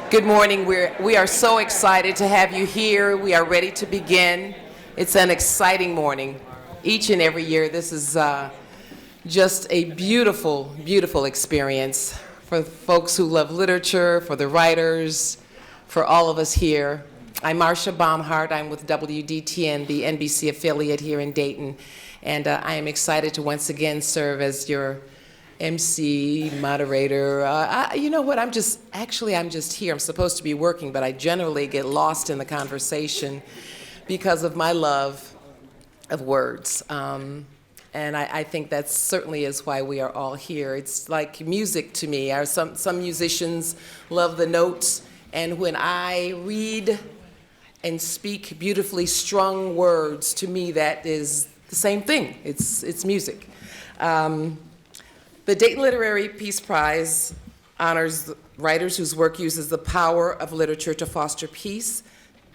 Good morning. We are so excited to have you here. We are ready to begin. It's an exciting morning. Each and every year, this is just a beautiful, beautiful experience for folks who love literature, for the writers, for all of us here. I'm Marcia Baumhart. I'm with WDTN, the NBC affiliate here in Dayton, and I am excited to once again serve as your MC, moderator. You know what, I'm just here. I'm supposed to be working, but I generally get lost in the conversation because of my love of words. And I think that certainly is why we are all here. It's like music to me. Some musicians love the notes, and when I read and speak beautifully strung words, to me that is the same thing. It's music. The Dayton Literary Peace Prize honors writers whose work uses the power of literature to foster peace,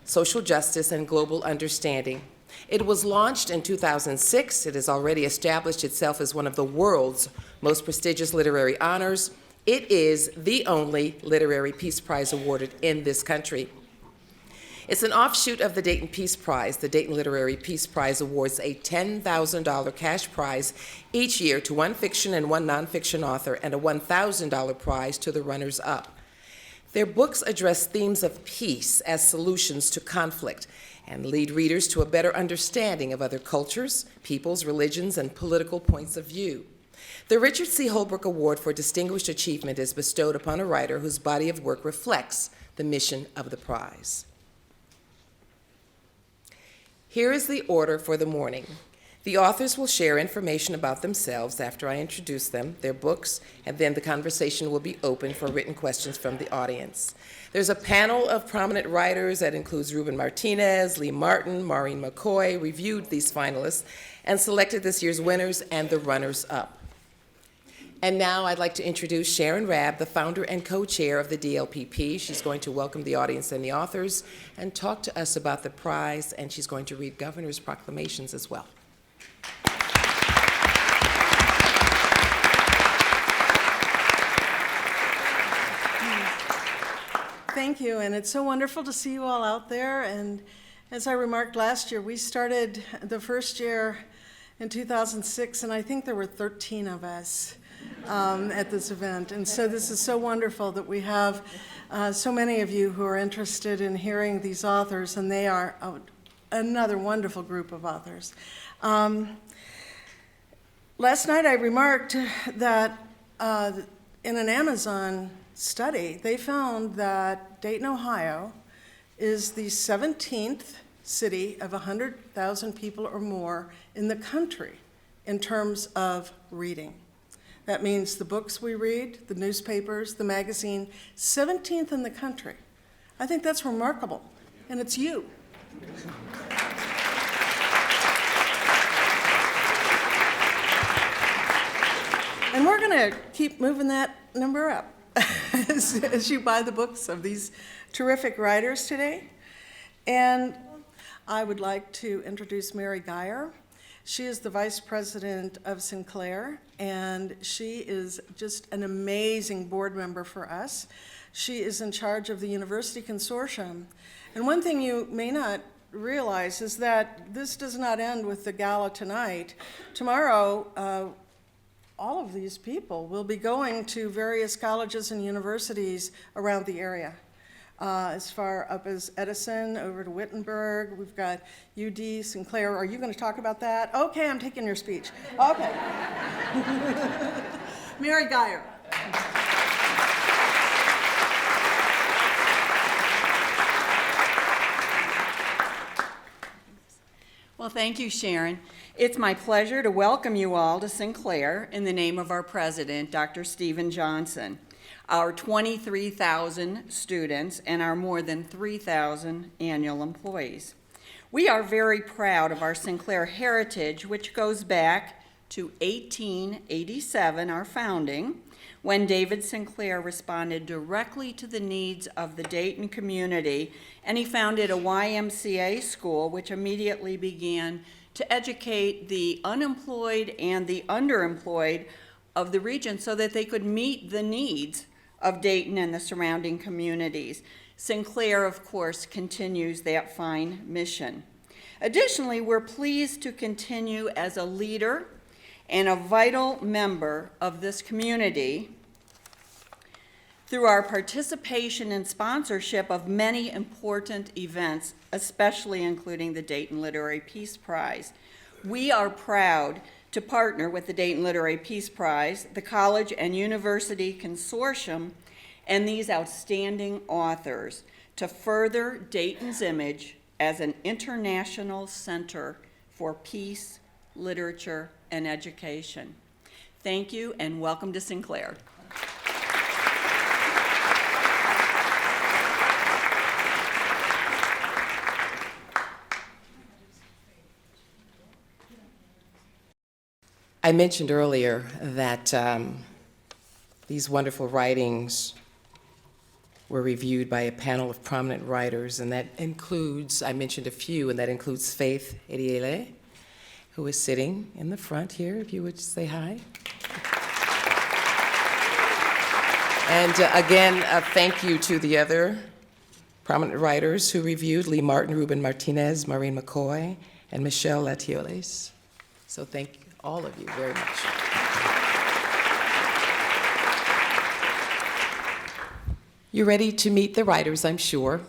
social justice, and global understanding. It was launched in 2006. It has already established itself as one of the world's most prestigious literary honors. It is the only literary peace prize awarded in this country. It's an offshoot of the Dayton Peace Prize. The Dayton Literary Peace Prize awards a $10,000 cash prize each year to one fiction and one nonfiction author, and a $1,000 prize to the runners-up. Their books address themes of peace as solutions to conflict and lead readers to a better understanding of other cultures, peoples, religions, and political points of view. The Richard C. Holbrook Award for Distinguished Achievement is bestowed upon a writer whose body of work reflects the mission of the prize. Here is the order for the morning. The authors will share information about themselves after I introduce them, their books, and then the conversation will be open for written questions from the audience. There's a panel of prominent writers that includes Ruben Martinez, Lee Martin, Maureen McCoy, reviewed these finalists, and selected this year's winners and the runners-up. And now I'd like to introduce Sharon Rabb, the founder and co-chair of the DLPP. She's going to welcome the audience and the authors and talk to us about the prize, and she's going to read governor's proclamations as well. Thank you, and it's so wonderful to see you all out there. And as I remarked last year, we started the first year in 2006, and I think there were 13 of us at this event. And so this is so wonderful that we have so many of you who are interested in hearing these authors, and they are another wonderful group of authors. Last night I remarked that in an Amazon study, they found that Dayton, Ohio is the 17th city of 100,000 people or more in the country in terms of reading. That means the books we read, the newspapers, the magazine, 17th in the country. I think that's remarkable, and it's you. And we're going to keep moving that number up as you buy the books of these terrific writers today. And I would like to introduce Mary Geyer. She is the vice president of Sinclair, and she is just an amazing board member for us. She is in charge of the University Consortium. And one thing you may not realize is that this does not end with the gala tonight. Tomorrow, all of these people will be going to various colleges and universities around the area. As far up as Edison, over to Wittenberg. We've got UD, Sinclair. Are you going to talk about that? Okay, I'm taking your speech. Okay. Mary Geyer. Well, thank you, Sharon. It's my pleasure to welcome you all to Sinclair in the name of our president, Dr. Stephen Johnson, our 23,000 students, and our more than 3,000 annual employees. We are very proud of our Sinclair heritage, which goes back to 1887, our founding, when David Sinclair responded directly to the needs of the Dayton community, and he founded a YMCA school, which immediately began to educate the unemployed and the underemployed of the region so that they could meet the needs of Dayton and the surrounding communities. Sinclair, of course, continues that fine mission. Additionally, we're pleased to continue as a leader and a vital member of this community through our participation and sponsorship of many important events, especially including the Dayton Literary Peace Prize. We are proud to partner with the Dayton Literary Peace Prize, the College and University Consortium, and these outstanding authors to further Dayton's image as an international center for peace, literature, and education. Thank you, and welcome to Sinclair. I mentioned earlier that these wonderful writings were reviewed by a panel of prominent writers, and that includes, I mentioned a few, and that includes Faith Ediele, who is sitting in the front here, if you would say hi. And again, thank you to the other prominent writers who reviewed, Lee Martin, Ruben Martinez, Maureen McCoy, and Michelle Latioles. So thank all of you very much. You're ready to meet the writers, I'm sure.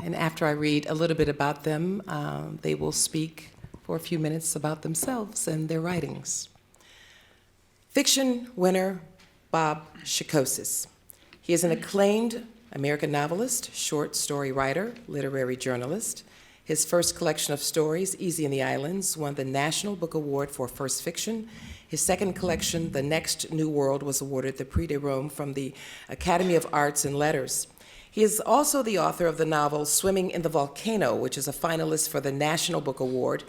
And after I read a little bit about them, they will speak for a few minutes about themselves and their writings. Fiction winner Bob Psychosis. He is an acclaimed American novelist, short story writer, literary journalist. His first collection of stories, Easy in the Islands, won the National Book Award for First Fiction. His second collection, The Next New World, was awarded the Prix de Rome from the Academy of Arts and Letters. He is also the author of the novel Swimming in the Volcano, which is a finalist for the National Book Award,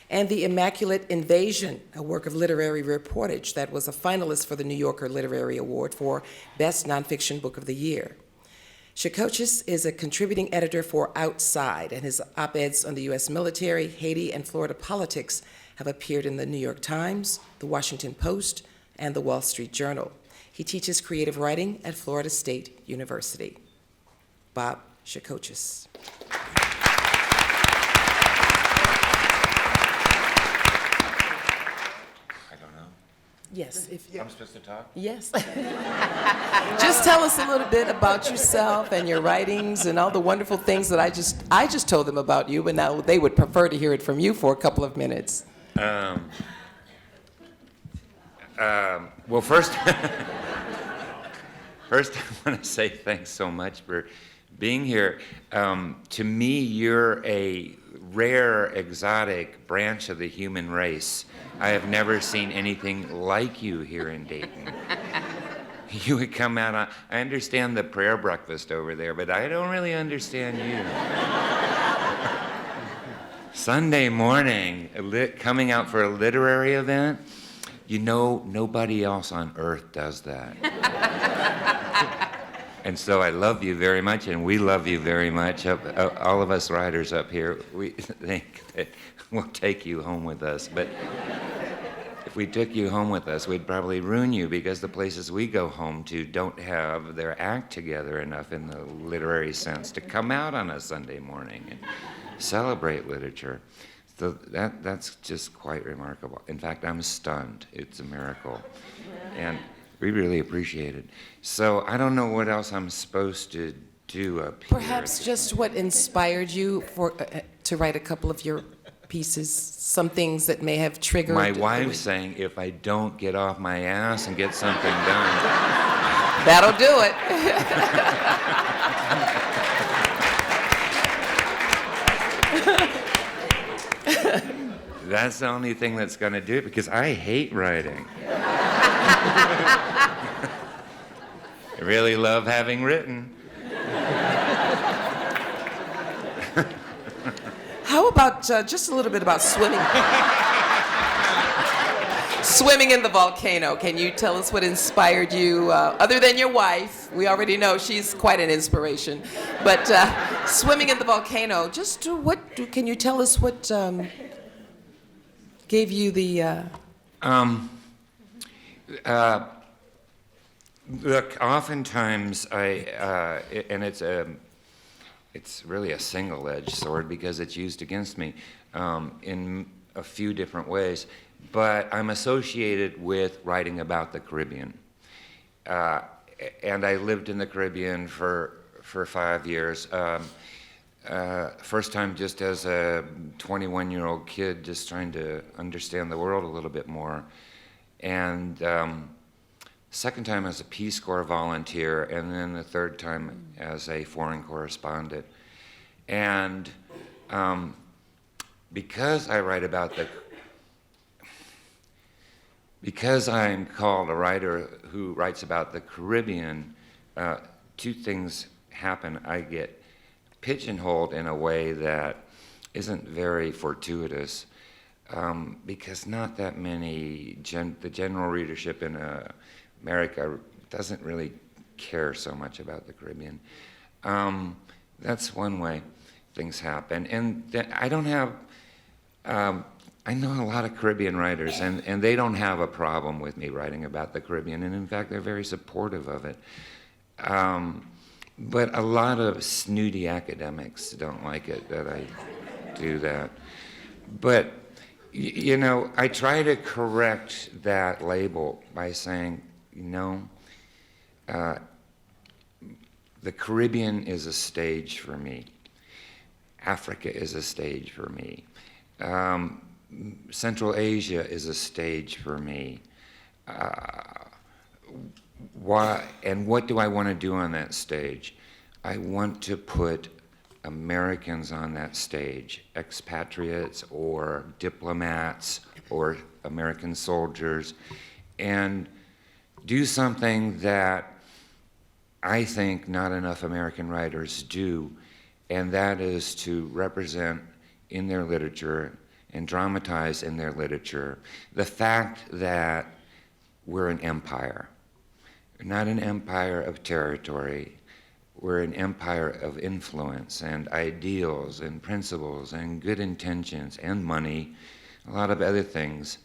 and The Immaculate Invasion, a work of literary reportage that was a finalist for the New Yorker Literary Award for Best Nonfiction Book of the Year. Psychosis is a contributing editor for Outside, and his op-eds on the U.S. military, Haiti, and Florida politics have appeared in the New York Times, the Washington Post, and the Wall Street Journal. He teaches creative writing at Florida State University. Bob Psychosis. Yes. I'm supposed to talk? Yes. Just tell us a little bit about yourself and your writings and all the wonderful things that I just told them about you, but now they would prefer to hear it from you for a couple of minutes. Well, first, first I want to say thanks so much for being here. To me, you're a rare, exotic branch of the human race. I have never seen anything like you here in Dayton. You would come out, I understand the prayer breakfast over there, but I don't really understand you. Sunday morning, coming out for a literary event, you know, nobody else on earth does that. And so I love you very much, and we love you very much. All of us writers up here, we think that we'll take you home with us. But if we took you home with us, we'd probably ruin you, because the places we go home to don't have their act together enough in the literary sense to come out on a Sunday morning and celebrate literature. So that's just quite remarkable. In fact, I'm stunned. It's a miracle. And we really appreciate it. So I don't know what else I'm supposed to do up here. Perhaps just what inspired you to write a couple of your pieces, some things that may have triggered. My wife's saying if I don't get off my ass and get something done. That'll do it. That's the only thing that's going to do it, because I hate writing. I really love having written. How about just a little bit about swimming? Swimming in the volcano. Can you tell us what inspired you, other than your wife? We already know she's quite an inspiration. But swimming in the volcano, just can you tell us what gave you the... Look, oftentimes and it's really a single-edged sword because it's used against me in a few different ways. But I'm associated with writing about the Caribbean, and I lived in the Caribbean for 5 years. First time just as a 21-year-old kid, just trying to understand the world a little bit more, and second time as a Peace Corps volunteer, and then the third time as a foreign correspondent. And because I write about because I'm called a writer who writes about the Caribbean, two things happen. I get pigeonholed in a way that isn't very fortuitous, because not that many, the general readership in America doesn't really care so much about the Caribbean. That's one way things happen. And I don't have, I know a lot of Caribbean writers, and they don't have a problem with me writing about the Caribbean, and in fact, they're very supportive of it. But a lot of snooty academics don't like it that I do that. But, you know, I try to correct that label by saying, you know, the Caribbean is a stage for me. Africa is a stage for me. Central Asia is a stage for me. What do I want to do on that stage? I want to put Americans on that stage, expatriates or diplomats or American soldiers, and do something that I think not enough American writers do, and that is to represent in their literature and dramatize in their literature the fact that we're an empire. We're not an empire of territory. We're an empire of influence and ideals and principles and good intentions and money, a lot of other things.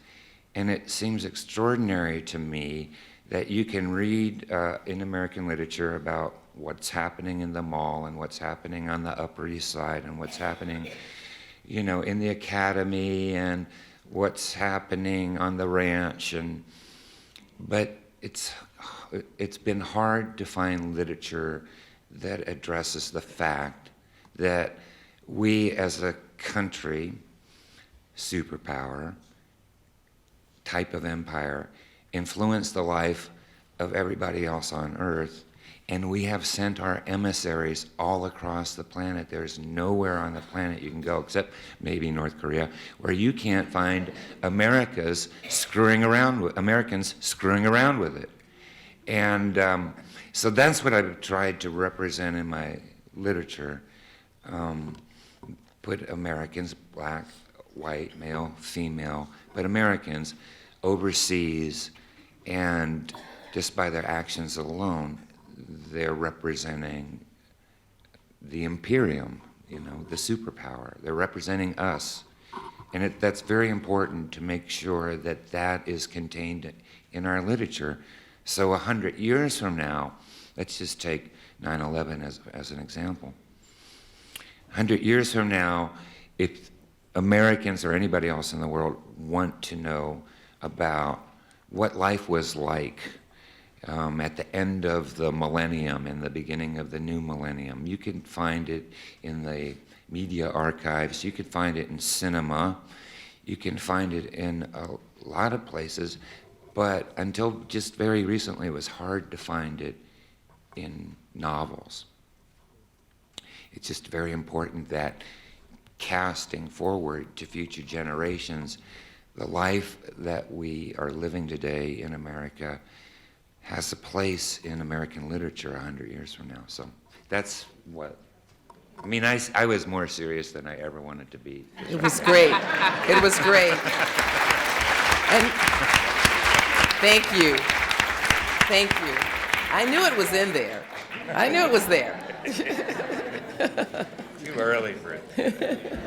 And it seems extraordinary to me that you can read in American literature about what's happening in the mall and what's happening on the Upper East Side and what's happening, you know, in the academy and what's happening on the ranch. But it's been hard to find literature that addresses the fact that we as a country, superpower, type of empire, influence the life of everybody else on Earth, and we have sent our emissaries all across the planet. There's nowhere on the planet you can go, except maybe North Korea, where you can't find Americans screwing around with it. And so that's what I've tried to represent in my literature. Put Americans, black, white, male, female, but Americans overseas, and just by their actions alone, they're representing the imperium, you know, the superpower. They're representing us. And that's very important to make sure that that is contained in our literature. So 100 years from now, let's just take 9/11 as an example. 100 years from now, if Americans or anybody else in the world want to know about what life was like at the end of the millennium and the beginning of the new millennium, you can find it in the media archives, you can find it in cinema, you can find it in a lot of places, but until just very recently, it was hard to find it in novels. It's just very important that casting forward to future generations, the life that we are living today in America has a place in American literature 100 years from now. So that's what, I mean, I was more serious than I ever wanted to be. It was great. It was great. And thank you. Thank you. I knew it was in there. I knew it was there. Too early for it.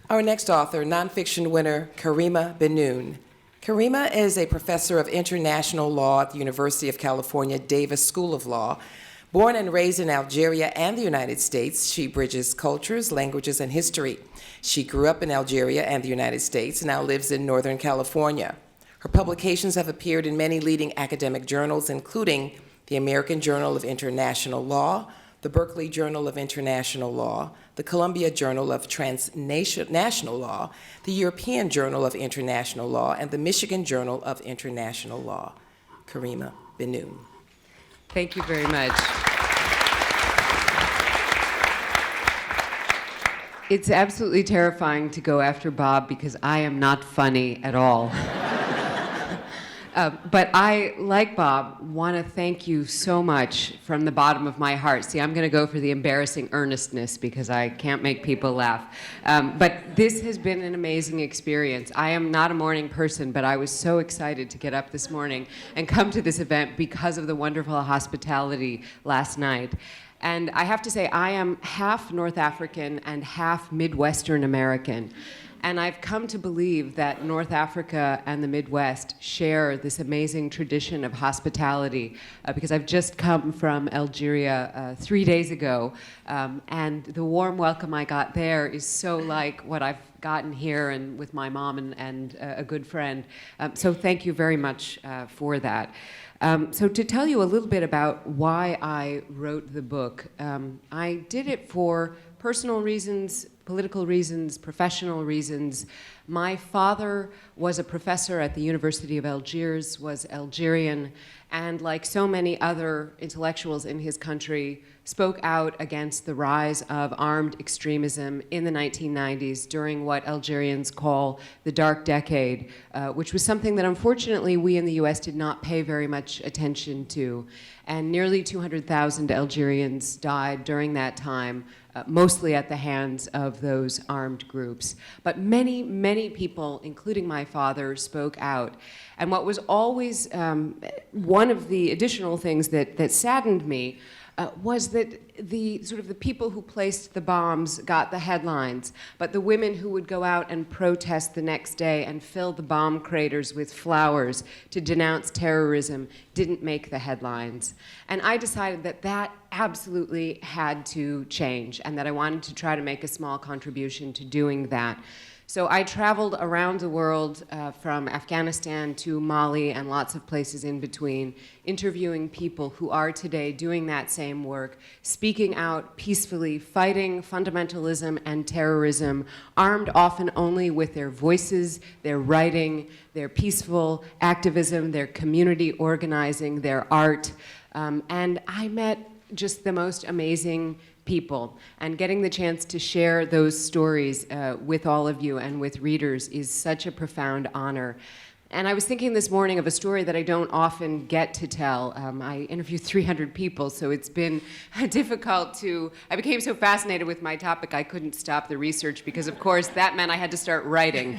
Our next author, nonfiction winner, Karima Benoon. Karima is a professor of international law at the University of California Davis School of Law. Born and raised in Algeria and the United States, she bridges cultures, languages, and history. She grew up in Algeria and the United States and now lives in Northern California. Her publications have appeared in many leading academic journals, including the American Journal of International Law, the Berkeley Journal of International Law, the Columbia Journal of Transnational Law, the European Journal of International Law, and the Michigan Journal of International Law. Karima Benoon. Thank you very much. It's absolutely terrifying to go after Bob because I am not funny at all. But I, like Bob, want to thank you so much from the bottom of my heart. See, I'm going to go for the embarrassing earnestness because I can't make people laugh. But this has been an amazing experience. I am not a morning person, but I was so excited to get up this morning and come to this event because of the wonderful hospitality last night. And I have to say, I am half North African and half Midwestern American. And I've come to believe that North Africa and the Midwest share this amazing tradition of hospitality because I've just come from Algeria 3 days ago, and the warm welcome I got there is so like what I've gotten here and with my mom and a good friend. So thank you very much for that. So to tell you a little bit about why I wrote the book, I did it for personal reasons, political reasons, professional reasons. My father was a professor at the University of Algiers, was Algerian, and like so many other intellectuals in his country, spoke out against the rise of armed extremism in the 1990s during what Algerians call the Dark Decade, which was something that unfortunately we in the US did not pay very much attention to. And nearly 200,000 Algerians died during that time, mostly at the hands of those armed groups. But many, many people, including my father, spoke out. And what was always one of the additional things that saddened me was that the people who placed the bombs got the headlines, but the women who would go out and protest the next day and fill the bomb craters with flowers to denounce terrorism didn't make the headlines. And I decided that that absolutely had to change and that I wanted to try to make a small contribution to doing that. So I traveled around the world from Afghanistan to Mali and lots of places in between, interviewing people who are today doing that same work, speaking out peacefully, fighting fundamentalism and terrorism, armed often only with their voices, their writing, their peaceful activism, their community organizing, their art. And I met just the most amazing people, and getting the chance to share those stories with all of you and with readers is such a profound honor. And I was thinking this morning of a story that I don't often get to tell. I interviewed 300 people, so it's been difficult to... I became so fascinated with my topic I couldn't stop the research because, of course, that meant I had to start writing.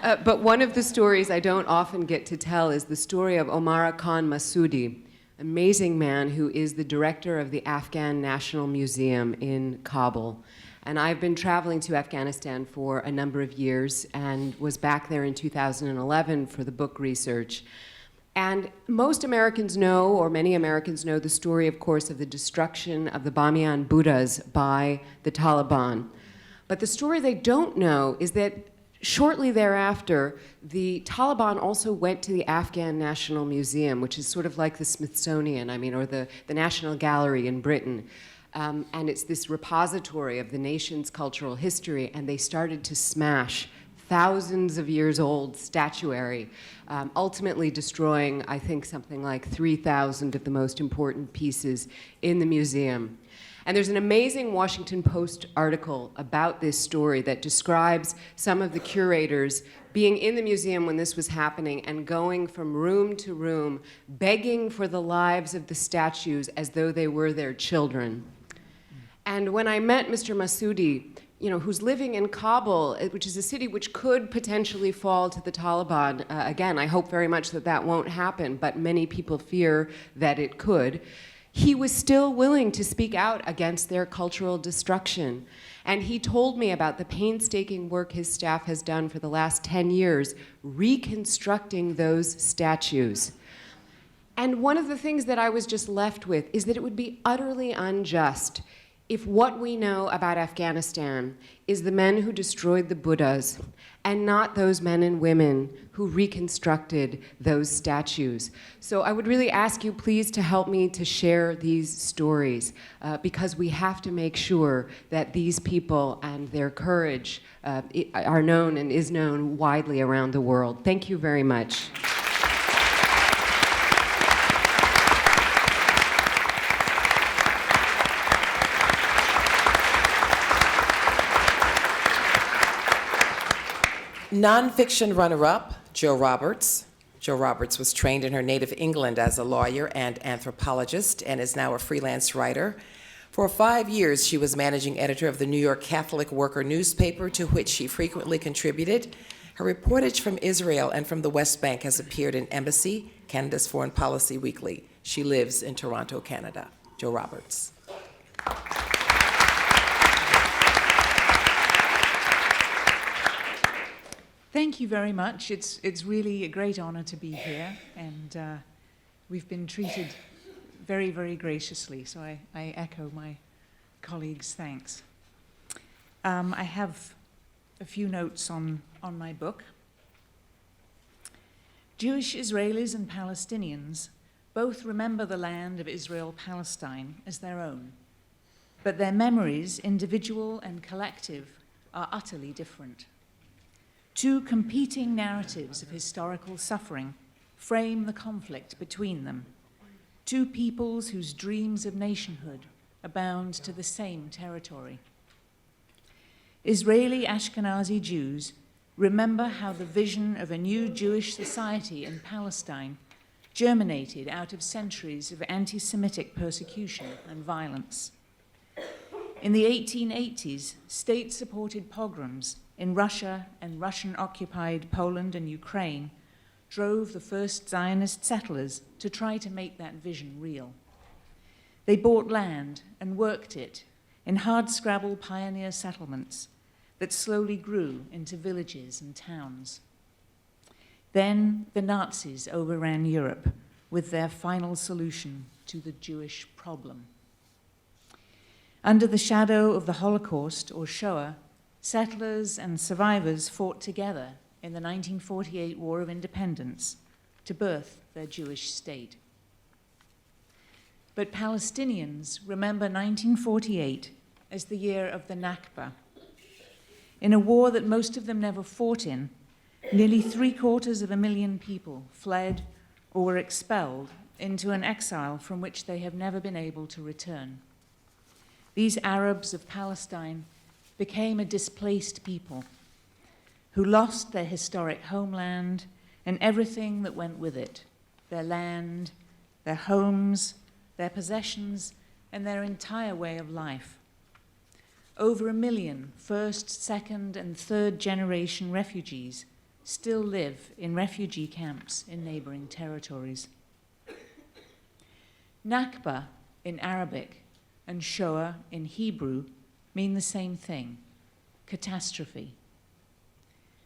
But one of the stories I don't often get to tell is the story of Omar Khan Massoudi, amazing man who is the director of the Afghan National Museum in Kabul. And I've been traveling to Afghanistan for a number of years and was back there in 2011 for the book research. And most Americans know, or many Americans know, the story, of course, of the destruction of the Bamiyan Buddhas by the Taliban. But the story they don't know is that shortly thereafter, the Taliban also went to the Afghan National Museum, which is sort of like the Smithsonian, or the National Gallery in Britain. And it's this repository of the nation's cultural history, and they started to smash thousands of years old statuary, ultimately destroying, I think, something like 3,000 of the most important pieces in the museum. And there's an amazing Washington Post article about this story that describes some of the curators being in the museum when this was happening and going from room to room, begging for the lives of the statues as though they were their children. And when I met Mr. Massoudi, who's living in Kabul, which is a city which could potentially fall to the Taliban, again, I hope very much that that won't happen, but many people fear that it could. he was still willing to speak out against their cultural destruction. And he told me about the painstaking work his staff has done for the last 10 years, reconstructing those statues. And one of the things that I was just left with is that it would be utterly unjust if what we know about Afghanistan is the men who destroyed the Buddhas and not those men and women who reconstructed those statues. So I would really ask you please to help me to share these stories because we have to make sure that these people and their courage are known and is known widely around the world. Thank you very much. Nonfiction runner-up, Jo Roberts. Jo Roberts was trained in her native England as a lawyer and anthropologist and is now a freelance writer. For 5 years, she was managing editor of the New York Catholic Worker newspaper, to which she frequently contributed. Her reportage from Israel and from the West Bank has appeared in Embassy, Canada's Foreign Policy Weekly. She lives in Toronto, Canada. Jo Roberts. Thank you very much. It's really a great honor to be here, and we've been treated very, very graciously, so I echo my colleagues' thanks. I have a few notes on my book. Jewish Israelis and Palestinians both remember the land of Israel-Palestine as their own, but their memories, individual and collective, are utterly different. Two competing narratives of historical suffering frame the conflict between them. Two peoples whose dreams of nationhood are bound to the same territory. Israeli Ashkenazi Jews remember how the vision of a new Jewish society in Palestine germinated out of centuries of anti-Semitic persecution and violence. In the 1880s, state-supported pogroms in Russia and Russian-occupied Poland and Ukraine drove the first Zionist settlers to try to make that vision real. They bought land and worked it in hardscrabble pioneer settlements that slowly grew into villages and towns. Then the Nazis overran Europe with their final solution to the Jewish problem. Under the shadow of the Holocaust, or Shoah, settlers and survivors fought together in the 1948 War of Independence to birth their Jewish state. But Palestinians remember 1948 as the year of the Nakba. In a war that most of them never fought in, nearly 750,000 people fled or were expelled into an exile from which they have never been able to return. These Arabs of Palestine became a displaced people who lost their historic homeland and everything that went with it, their land, their homes, their possessions, and their entire way of life. Over 1 million first, second, and third generation refugees still live in refugee camps in neighboring territories. Nakba in Arabic and Shoah in Hebrew mean the same thing, catastrophe.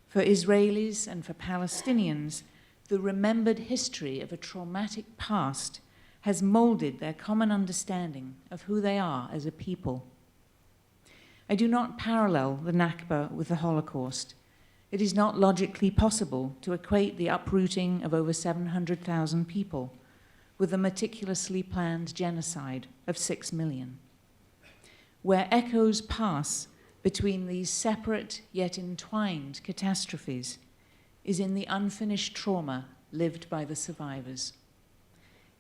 For Israelis and for Palestinians, the remembered history of a traumatic past has molded their common understanding of who they are as a people. I do not parallel the Nakba with the Holocaust. It is not logically possible to equate the uprooting of over 700,000 people with the meticulously planned genocide of 6 million. Where echoes pass between these separate yet entwined catastrophes is in the unfinished trauma lived by the survivors.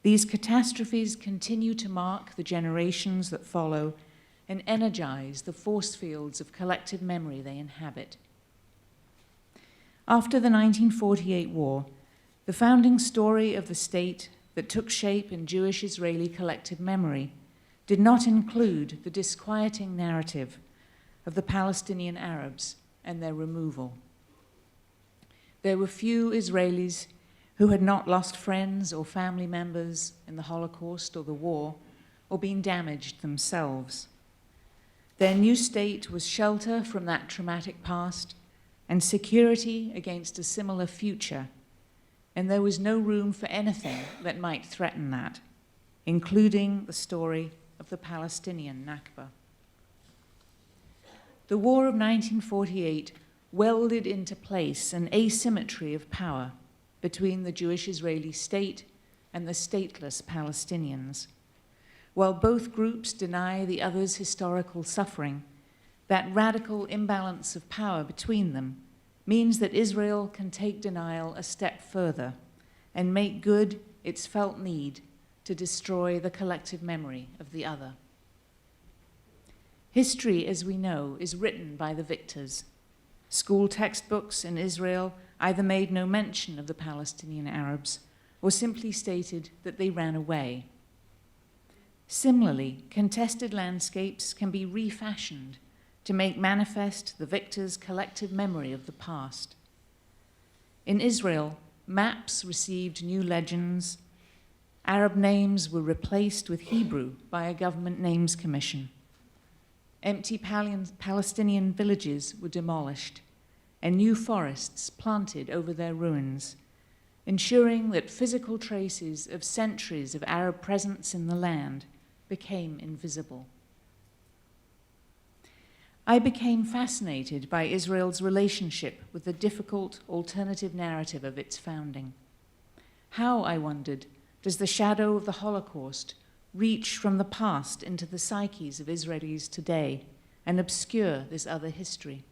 These catastrophes continue to mark the generations that follow and energize the force fields of collective memory they inhabit. After the 1948 war, the founding story of the state that took shape in Jewish-Israeli collective memory did not include the disquieting narrative of the Palestinian Arabs and their removal. There were few Israelis who had not lost friends or family members in the Holocaust or the war or been damaged themselves. Their new state was shelter from that traumatic past and security against a similar future, and there was no room for anything that might threaten that, including the story of the Palestinian Nakba. The War of 1948 welded into place an asymmetry of power between the Jewish-Israeli state and the stateless Palestinians. While both groups deny the other's historical suffering, that radical imbalance of power between them means that Israel can take denial a step further and make good its felt need to destroy the collective memory of the other. History, as we know, is written by the victors. School textbooks in Israel either made no mention of the Palestinian Arabs or simply stated that they ran away. Similarly, contested landscapes can be refashioned to make manifest the victors' collective memory of the past. In Israel, maps received new legends. Arab names were replaced with Hebrew by a government names commission. Empty Palestinian villages were demolished and new forests planted over their ruins, ensuring that physical traces of centuries of Arab presence in the land became invisible. I became fascinated by Israel's relationship with the difficult alternative narrative of its founding. How, I wondered, does the shadow of the Holocaust reach from the past into the psyches of Israelis today and obscure this other history?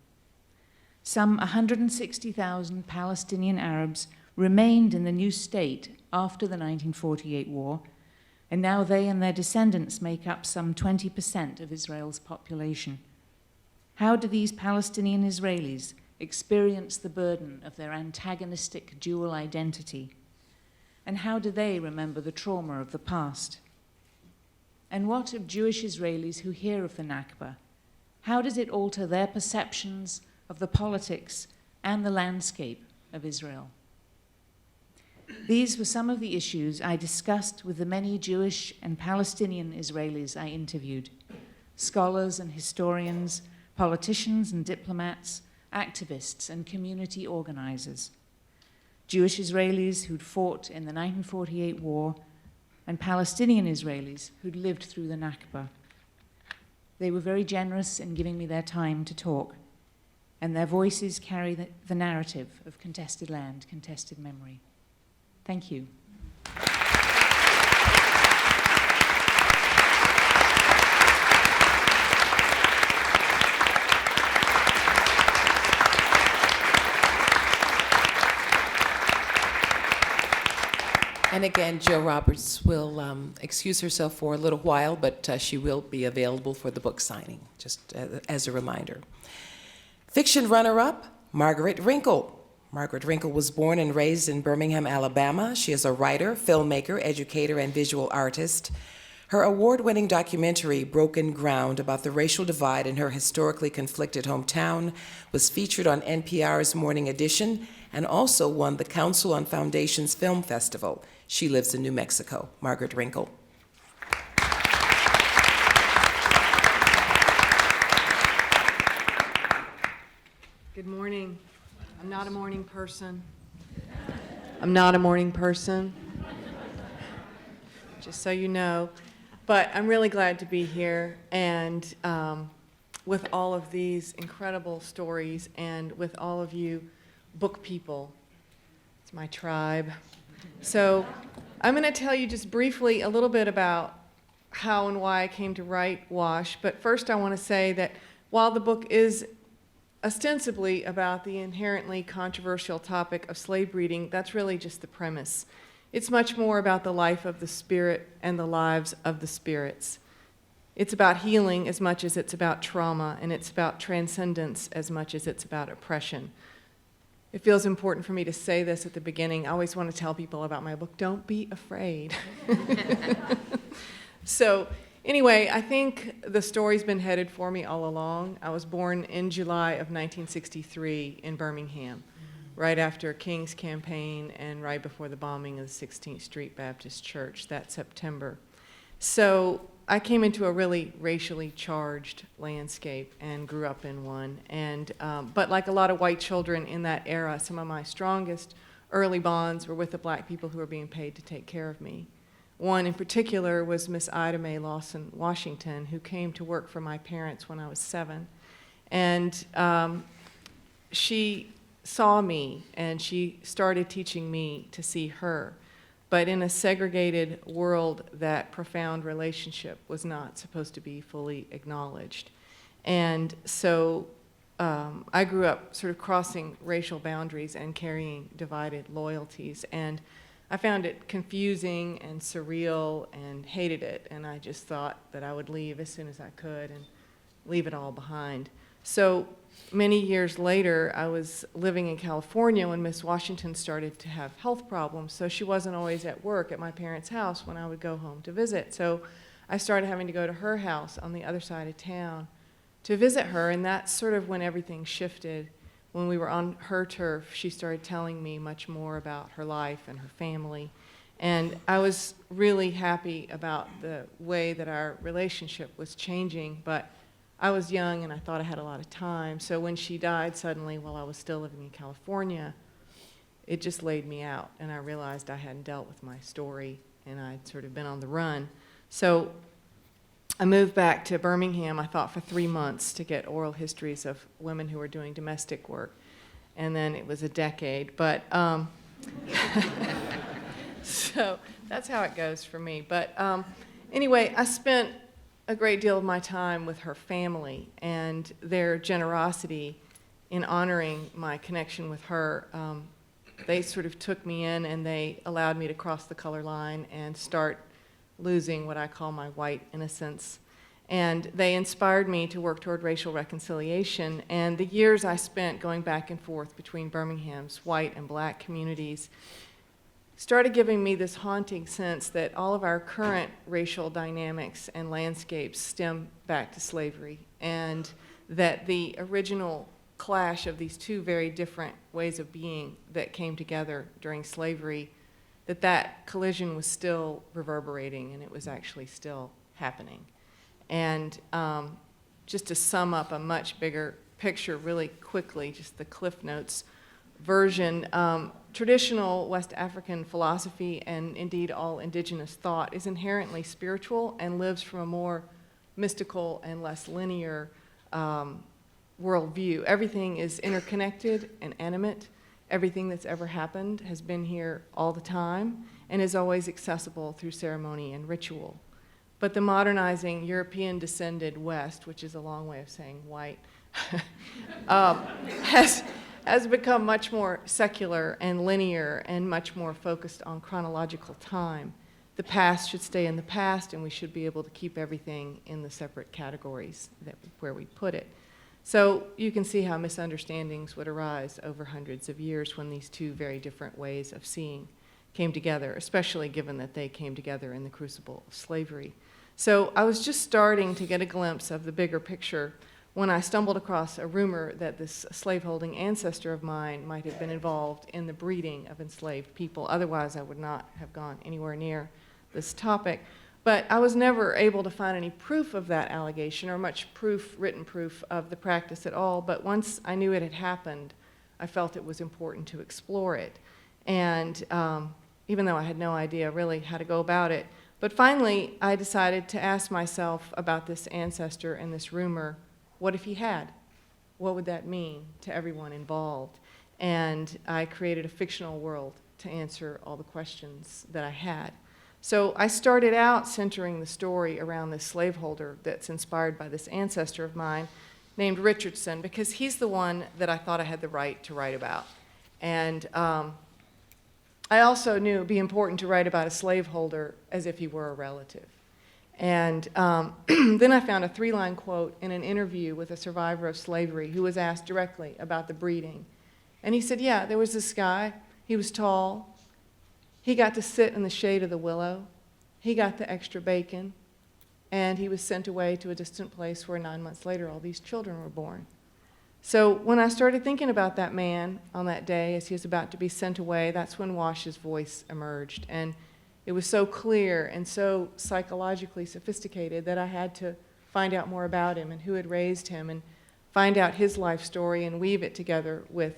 Some 160,000 Palestinian Arabs remained in the new state after the 1948 war, and now they and their descendants make up some 20% of Israel's population. How do these Palestinian Israelis experience the burden of their antagonistic dual identity? And how do they remember the trauma of the past? And what of Jewish Israelis who hear of the Nakba? How does it alter their perceptions of the politics and the landscape of Israel? These were some of the issues I discussed with the many Jewish and Palestinian Israelis I interviewed, scholars and historians, politicians and diplomats, activists and community organizers, Jewish Israelis who'd fought in the 1948 war, and Palestinian Israelis who'd lived through the Nakba. They were very generous in giving me their time to talk, and their voices carry the narrative of contested land, contested memory. Thank you. And again, Jill Roberts will excuse herself for a little while, but she will be available for the book signing, just as a reminder. Fiction runner-up, Margaret Rinkle. Margaret Rinkle was born and raised in Birmingham, Alabama. She is a writer, filmmaker, educator, and visual artist. Her award-winning documentary, Broken Ground, about the racial divide in her historically conflicted hometown, was featured on NPR's Morning Edition and also won the Council on Foundations Film Festival. She lives in New Mexico. Margaret Rinkle. Good morning. I'm not a morning person. I'm not a morning person, just so you know. But I'm really glad to be here and with all of these incredible stories and with all of you book people. It's my tribe. So I'm going to tell you just briefly a little bit about how and why I came to write WASH. But first I want to say that while the book is ostensibly about the inherently controversial topic of slave breeding, that's really just the premise. It's much more about the life of the spirit and the lives of the spirits. It's about healing as much as it's about trauma, and it's about transcendence as much as it's about oppression. It feels important for me to say this at the beginning. I always want to tell people about my book, don't be afraid. So anyway, I think the story's been headed for me all along. I was born in July of 1963 in Birmingham, right after King's campaign and right before the bombing of the 16th Street Baptist Church that September. So I came into a really racially charged landscape and grew up in one. And, but like a lot of white children in that era, some of my strongest early bonds were with the black people who were being paid to take care of me. One in particular was Miss Ida Mae Lawson Washington, who came to work for my parents when I was 7. And she saw me, and she started teaching me to see her. But in a segregated world, that profound relationship was not supposed to be fully acknowledged. And so I grew up sort of crossing racial boundaries and carrying divided loyalties. And I found it confusing and surreal and hated it. And I just thought that I would leave as soon as I could and leave it all behind. So many years later, I was living in California when Miss Washington started to have health problems, so she wasn't always at work at my parents' house when I would go home to visit. So I started having to go to her house on the other side of town to visit her, and that's sort of when everything shifted. When we were on her turf, she started telling me much more about her life and her family, and I was really happy about the way that our relationship was changing, but I was young and I thought I had a lot of time. So when she died suddenly while I was still living in California, it just laid me out. And I realized I hadn't dealt with my story and I'd sort of been on the run. So I moved back to Birmingham, I thought for 3 months, to get oral histories of women who were doing domestic work. And then it was a decade. But so that's how it goes for me. But anyway, I spent a great deal of my time with her family, and their generosity in honoring my connection with her. They sort of took me in and they allowed me to cross the color line and start losing what I call my white innocence. And they inspired me to work toward racial reconciliation. And the years I spent going back and forth between Birmingham's white and black communities started giving me this haunting sense that all of our current racial dynamics and landscapes stem back to slavery, and that the original clash of these two very different ways of being that came together during slavery, that collision was still reverberating and it was actually still happening. And just to sum up a much bigger picture really quickly, just the Cliff Notes version, traditional West African philosophy, and indeed all indigenous thought, is inherently spiritual and lives from a more mystical and less linear worldview. Everything is interconnected and animate. Everything that's ever happened has been here all the time and is always accessible through ceremony and ritual. But the modernizing European-descended West, which is a long way of saying white, has become much more secular and linear and much more focused on chronological time. The past should stay in the past, and we should be able to keep everything in the separate categories where we put it. So you can see how misunderstandings would arise over hundreds of years when these two very different ways of seeing came together, especially given that they came together in the crucible of slavery. So I was just starting to get a glimpse of the bigger picture when I stumbled across a rumor that this slaveholding ancestor of mine might have been involved in the breeding of enslaved people. Otherwise, I would not have gone anywhere near this topic. But I was never able to find any proof of that allegation or much proof, written proof of the practice at all. But once I knew it had happened, I felt it was important to explore it. And even though I had no idea really how to go about it, but finally I decided to ask myself about this ancestor and this rumor. What if he had? What would that mean to everyone involved? And I created a fictional world to answer all the questions that I had. So I started out centering the story around this slaveholder that's inspired by this ancestor of mine named Richardson, because he's the one that I thought I had the right to write about. And I also knew it would be important to write about a slaveholder as if he were a relative. And then I found a 3-line quote in an interview with a survivor of slavery who was asked directly about the breeding. And he said, yeah, there was this guy. He was tall. He got to sit in the shade of the willow. He got the extra bacon. And he was sent away to a distant place where 9 months later all these children were born. So when I started thinking about that man on that day as he was about to be sent away, that's when Wash's voice emerged. And it was so clear and so psychologically sophisticated that I had to find out more about him and who had raised him and find out his life story and weave it together with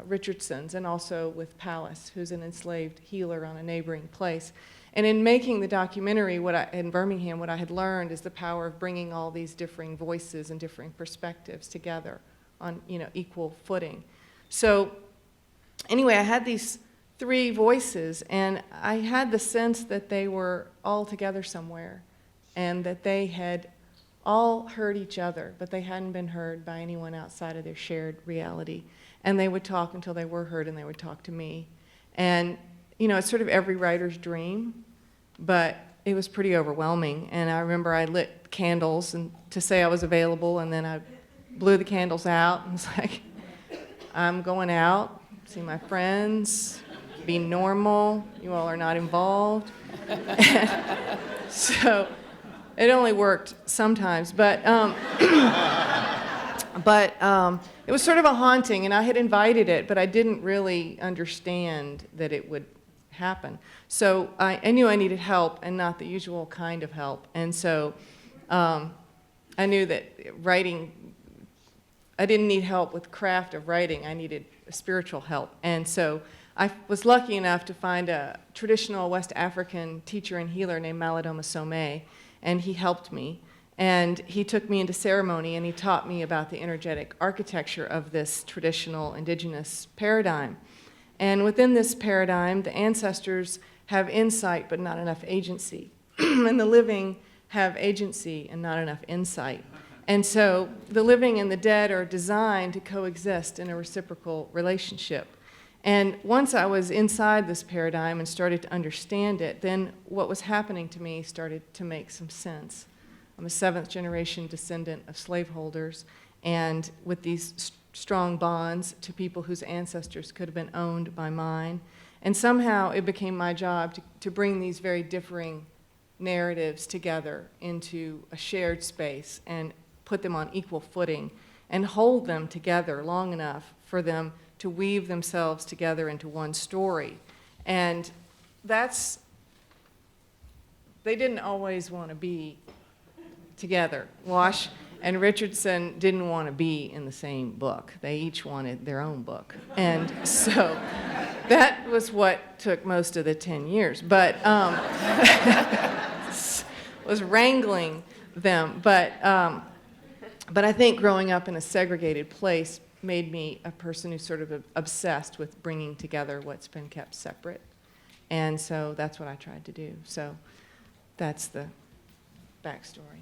Richardson's and also with Pallas, who's an enslaved healer on a neighboring place. And in making the documentary in Birmingham, what I had learned is the power of bringing all these differing voices and differing perspectives together on equal footing. So anyway, I had these 3 voices, and I had the sense that they were all together somewhere and that they had all heard each other, but they hadn't been heard by anyone outside of their shared reality. And they would talk until they were heard, and they would talk to me. And, it's sort of every writer's dream, but it was pretty overwhelming. And I remember I lit candles to say I was available, and then I blew the candles out, and was like, I'm going out, see my friends, be normal, you all are not involved. So it only worked sometimes, but it was sort of a haunting, and I had invited it, but I didn't really understand that it would happen. So I knew I needed help, and not the usual kind of help. And so I knew that writing, I didn't need help with the craft of writing, I needed spiritual help. And so I was lucky enough to find a traditional West African teacher and healer named Malidoma Somé, and he helped me. And he took me into ceremony, and he taught me about the energetic architecture of this traditional indigenous paradigm. And within this paradigm, the ancestors have insight but not enough agency. And the living have agency and not enough insight. And so the living and the dead are designed to coexist in a reciprocal relationship. And once I was inside this paradigm and started to understand it, then what was happening to me started to make some sense. I'm a 7th generation descendant of slaveholders, and with these strong bonds to people whose ancestors could have been owned by mine. And somehow it became my job to bring these very differing narratives together into a shared space and put them on equal footing and hold them together long enough for them to weave themselves together into one story. And they didn't always want to be together. Wash and Richardson didn't want to be in the same book. They each wanted their own book. And so that was what took most of the 10 years. But was wrangling them. But I think growing up in a segregated place made me a person who's sort of obsessed with bringing together what's been kept separate. And so that's what I tried to do. So that's the backstory.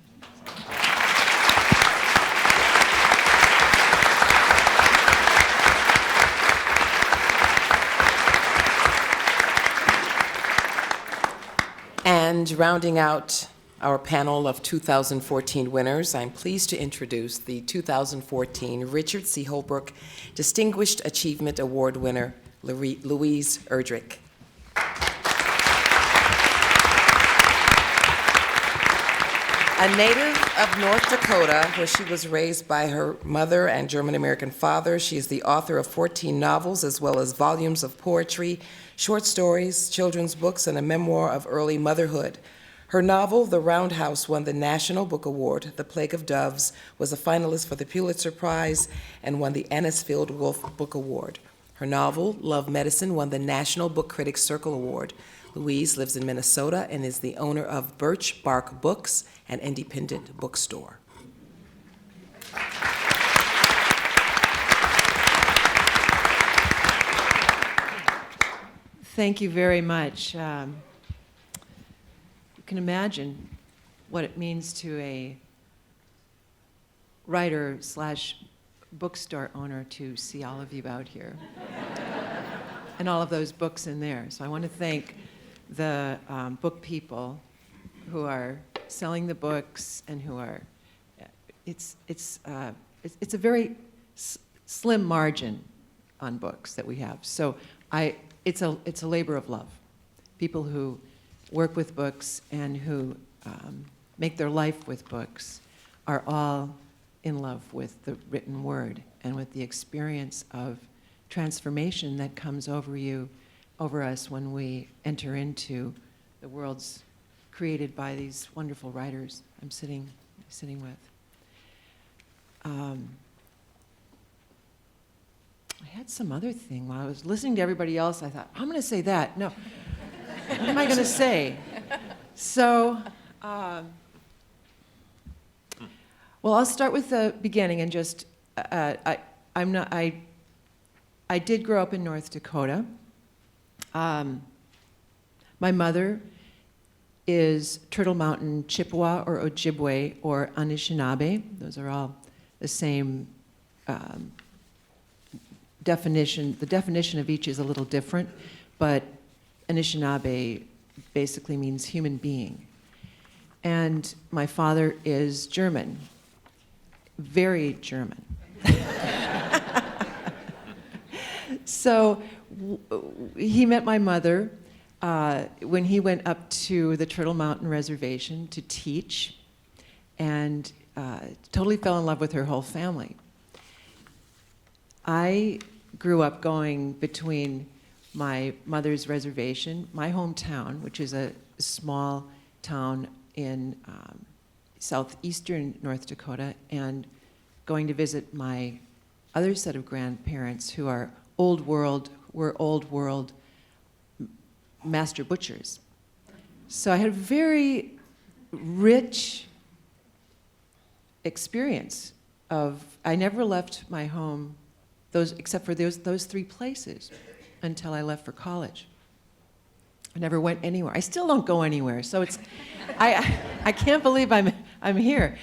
And rounding out our panel of 2014 winners, I'm pleased to introduce the 2014 Richard C. Holbrook Distinguished Achievement Award winner, Louise Erdrich. A native of North Dakota, where she was raised by her mother and German-American father, she is the author of 14 novels, as well as volumes of poetry, short stories, children's books, and a memoir of early motherhood. Her novel, The Roundhouse, won the National Book Award. The Plague of Doves was a finalist for the Pulitzer Prize and won the Anisfield Wolf Book Award. Her novel, Love Medicine, won the National Book Critics Circle Award. Louise lives in Minnesota and is the owner of Birch Bark Books, an independent bookstore. Thank you very much. You can imagine what it means to a writer / bookstore owner to see all of you out here and all of those books in there. So I want to thank the book people who are selling the books and who are, it's a very slim margin on books that we have. So it's a labor of love. People who work with books and who make their life with books are all in love with the written word and with the experience of transformation that comes over us when we enter into the worlds created by these wonderful writers I'm sitting with. I had some other thing while I was listening to everybody else. I thought, I'm going to say that. No, what am I going to say? So, well, I'll start with the beginning and just I did grow up in North Dakota. My mother is Turtle Mountain Chippewa or Ojibwe or Anishinaabe. Those are all the same definition. The definition of each is a little different, but Anishinaabe basically means human being. And my father is German, very German. So he met my mother when he went up to the Turtle Mountain Reservation to teach, and totally fell in love with her whole family. I grew up going between my mother's reservation, my hometown, which is a small town in southeastern North Dakota, and going to visit my other set of grandparents who are old world master butchers. So I had a very rich experience of, I never left my home, except for those three places, until I left for college. I never went anywhere. I still don't go anywhere, so it's, I can't believe I'm here.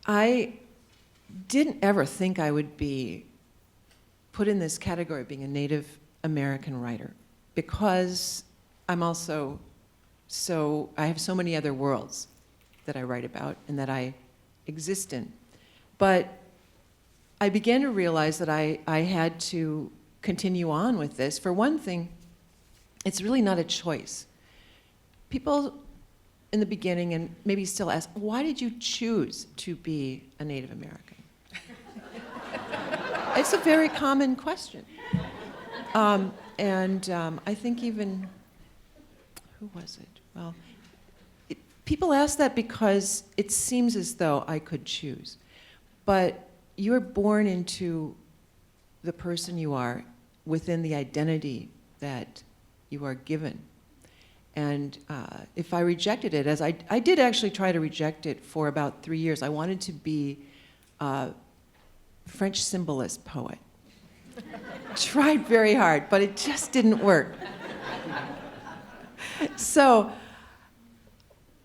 I didn't ever think I would be put in this category of being a Native American writer, because I'm also I have so many other worlds that I write about and that I exist in. But I began to realize that I had to continue on with this. For one thing, it's really not a choice. People in the beginning, and maybe still ask, why did you choose to be a Native American? It's a very common question. I think even, who was it? Well, people ask that because it seems as though I could choose. But you're born into the person you are within the identity that you are given. And if I rejected it, as I did actually try to reject it for about 3 years. I wanted to be a French symbolist poet. Tried very hard, but it just didn't work. So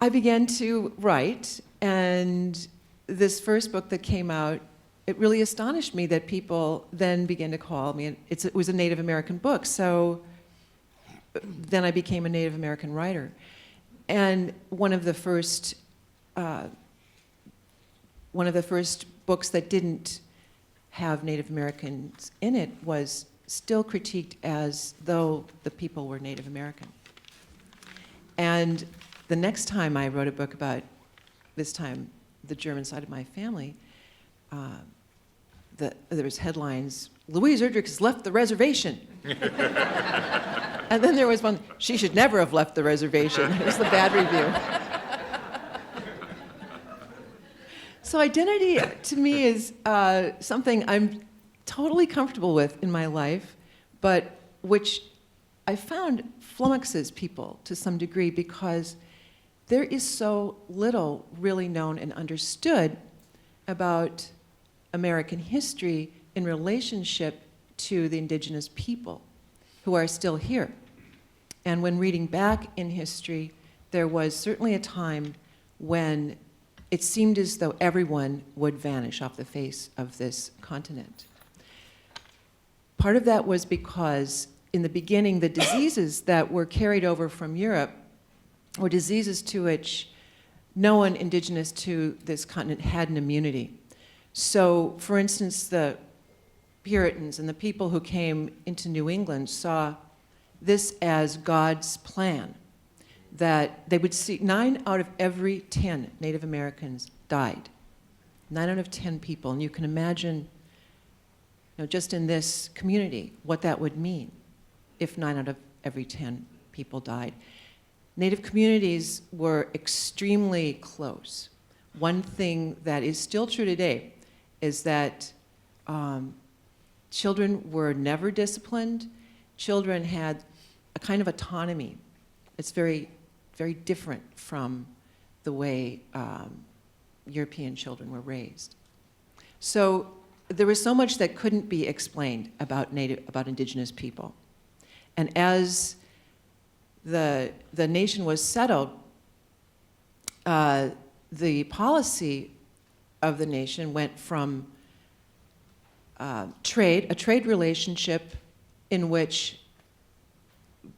I began to write, and this first book that came out, it really astonished me that people then began to call me, and it was a Native American book, so then I became a Native American writer. And one of the first books that didn't have Native Americans in it was still critiqued as though the people were Native American. And the next time I wrote a book about, this time, the German side of my family, there was headlines, Louise Erdrich has left the reservation. And then there was one, she should never have left the reservation. It was the bad review. So identity, to me, is something I'm totally comfortable with in my life, but which I found flummoxes people to some degree, because there is so little really known and understood about American history in relationship to the indigenous people who are still here. And when reading back in history, there was certainly a time when it seemed as though everyone would vanish off the face of this continent. Part of that was because in the beginning, the diseases that were carried over from Europe were diseases to which no one indigenous to this continent had an immunity. So, for instance, the Puritans and the people who came into New England saw this as God's plan, that they would see 9 out of every 10 Native Americans died 9 out of 10 people. And you can imagine, just in this community, what that would mean if 9 out of every 10 people died. Native communities were extremely close. One thing that is still true today is that children were never disciplined. Children had a kind of autonomy. It's very, very different from the way European children were raised. So there was so much that couldn't be explained about indigenous people. And as the nation was settled, the policy of the nation went from a trade relationship in which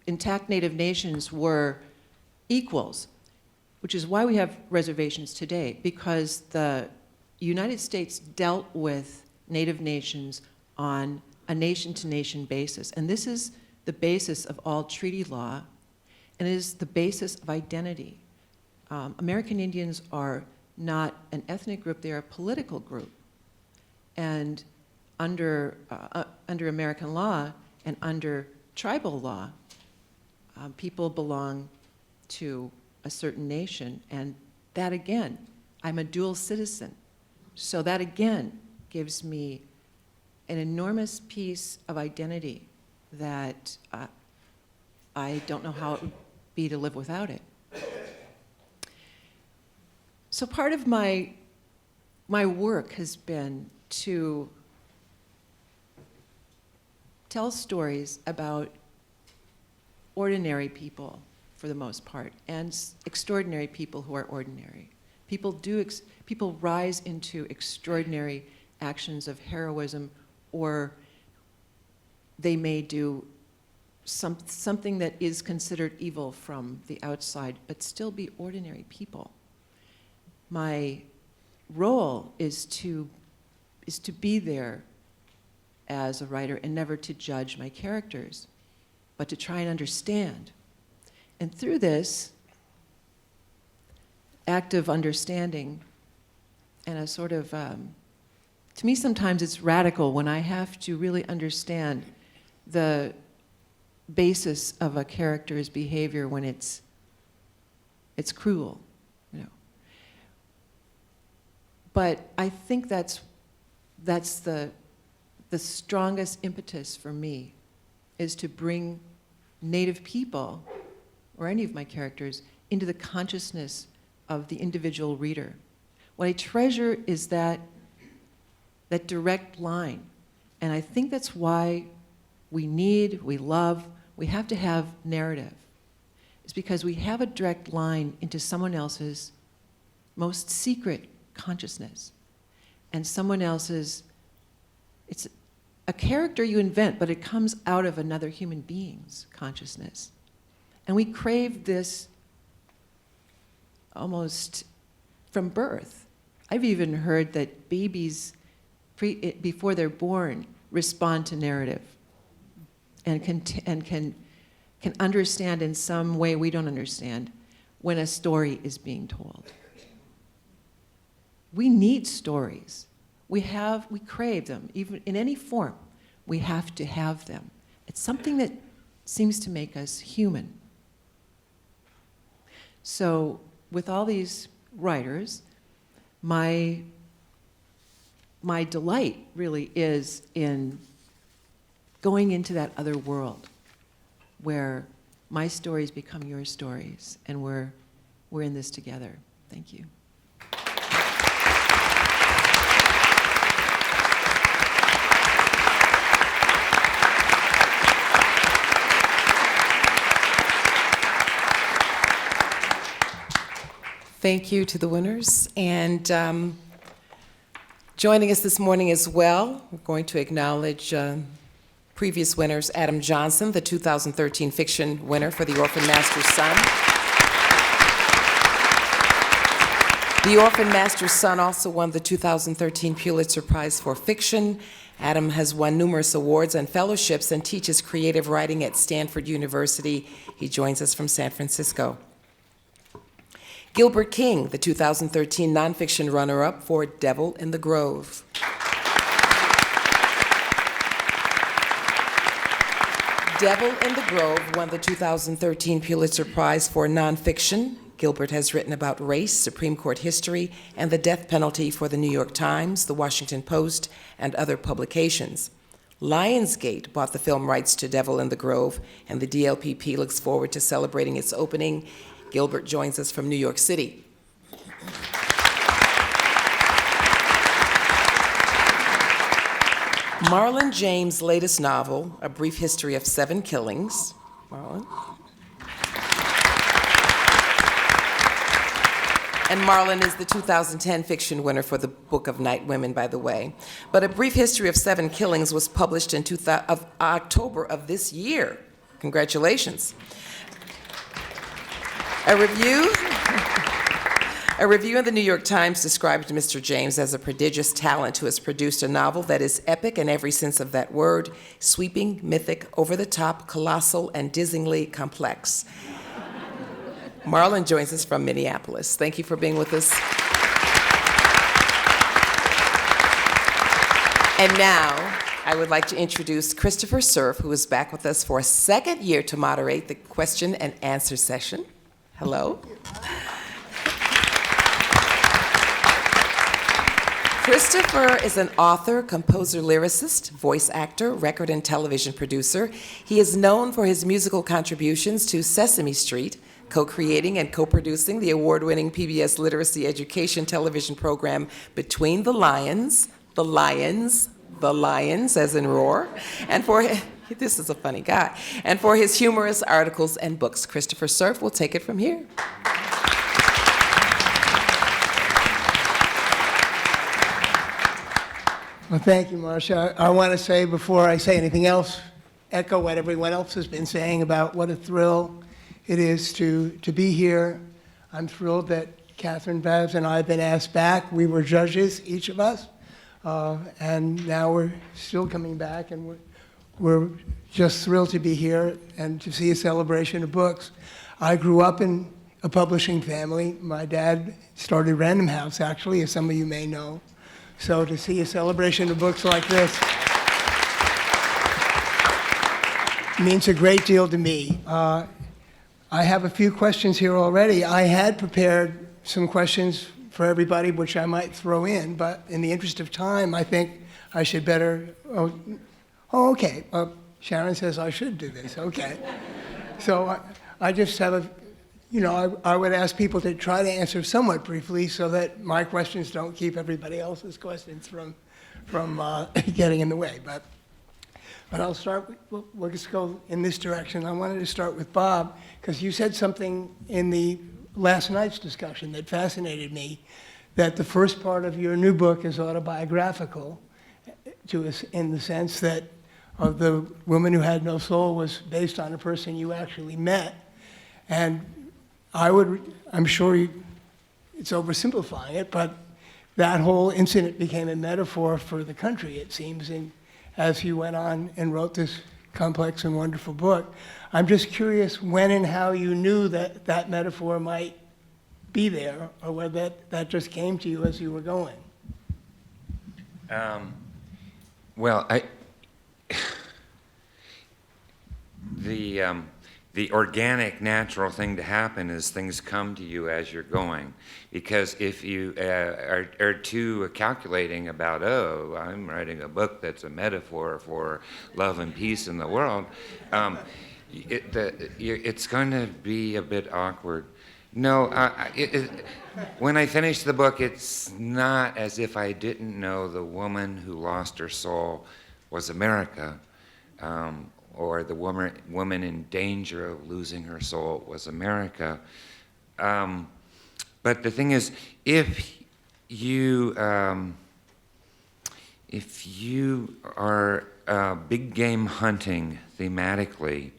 intact Native nations were equals, which is why we have reservations today, because the United States dealt with Native nations on a nation-to-nation basis. And this is the basis of all treaty law, and it is the basis of identity. American Indians are not an ethnic group, they're a political group. And under American law and under tribal law, people belong to a certain nation, and that again, I'm a dual citizen. So that again gives me an enormous piece of identity that I don't know how it would be to live without it. So part of my work has been to tell stories about ordinary people, for the most part, and extraordinary people who are ordinary. People rise into extraordinary actions of heroism, or they may do something that is considered evil from the outside, but still be ordinary people. My role is to be there as a writer and never to judge my characters, but to try and understand. And through this act of understanding and a sort of, to me sometimes it's radical when I have to really understand the basis of a character's behavior when it's cruel, But I think that's the strongest impetus for me, is to bring Native people, or any of my characters, into the consciousness of the individual reader. What I treasure is that direct line. And I think that's why we have to have narrative. It's because we have a direct line into someone else's most secret consciousness. And someone else's, it's a character you invent, but it comes out of another human being's consciousness. And we crave this almost from birth. I've even heard that babies, before they're born, respond to narrative and can understand in some way we don't understand when a story is being told. We need stories. We crave them, even in any form. We have to have them. It's something that seems to make us human. So with all these writers, my delight really is in going into that other world where my stories become your stories, and we're in this together. Thank you. Thank you to the winners. And joining us this morning as well, we're going to acknowledge previous winners, Adam Johnson, the 2013 fiction winner for The Orphan Master's Son. The Orphan Master's Son also won the 2013 Pulitzer Prize for Fiction. Adam has won numerous awards and fellowships and teaches creative writing at Stanford University. He joins us from San Francisco. Gilbert King, the 2013 nonfiction runner-up for Devil in the Grove. Devil in the Grove won the 2013 Pulitzer Prize for nonfiction. Gilbert has written about race, Supreme Court history, and the death penalty for the New York Times, the Washington Post, and other publications. Lionsgate bought the film rights to Devil in the Grove, and the DLPP looks forward to celebrating its opening. Gilbert joins us from New York City. Marlon James' latest novel, A Brief History of 7 Killings. Marlon. And Marlon is the 2010 fiction winner for the Book of Night Women, by the way. But A Brief History of 7 Killings was published in October of this year. Congratulations. A review in the New York Times described Mr. James as a prodigious talent who has produced a novel that is epic in every sense of that word, sweeping, mythic, over-the-top, colossal, and dizzyingly complex. Marlon joins us from Minneapolis. Thank you for being with us. And now, I would like to introduce Christopher Cerf, who is back with us for a second year to moderate the question and answer session. Hello. Christopher is an author, composer, lyricist, voice actor, record and television producer. He is known for his musical contributions to Sesame Street, co-creating and co-producing the award-winning PBS literacy education television program Between the Lions, as in roar, and for this is a funny guy, and for his humorous articles and books. Christopher Cerf will take it from here. Well, thank you, Marcia. I want to say, before I say anything else, echo what everyone else has been saying about what a thrill it is to be here. I'm thrilled that Catherine Babs and I have been asked back. We were judges, each of us, and now we're still coming back, and we're just thrilled to be here and to see a celebration of books. I grew up in a publishing family. My dad started Random House, actually, as some of you may know. So to see a celebration of books like this means a great deal to me. I have a few questions here already. I had prepared some questions for everybody, which I might throw in, but in the interest of time, I think I should better, okay. Sharon says I should do this, okay. So I just have I would ask people to try to answer somewhat briefly so that my questions don't keep everybody else's questions from getting in the way. But I'll start, we'll just go in this direction. I wanted to start with Bob, because you said something in the last night's discussion that fascinated me, that the first part of your new book is autobiographical, in the sense that of the woman who had no soul was based on a person you actually met. And I'm sure it's oversimplifying it, but that whole incident became a metaphor for the country, it seems, as you went on and wrote this complex and wonderful book. I'm just curious when and how you knew that that metaphor might be there, or whether that just came to you as you were going. Well, the organic, natural thing to happen is things come to you as you're going. Because if you are too calculating about, I'm writing a book that's a metaphor for love and peace in the world, it's going to be a bit awkward. No, when I finish the book, it's not as if I didn't know the woman who lost her soul was America. Or the woman in danger of losing her soul was America. But the thing is, if you are big game hunting thematically,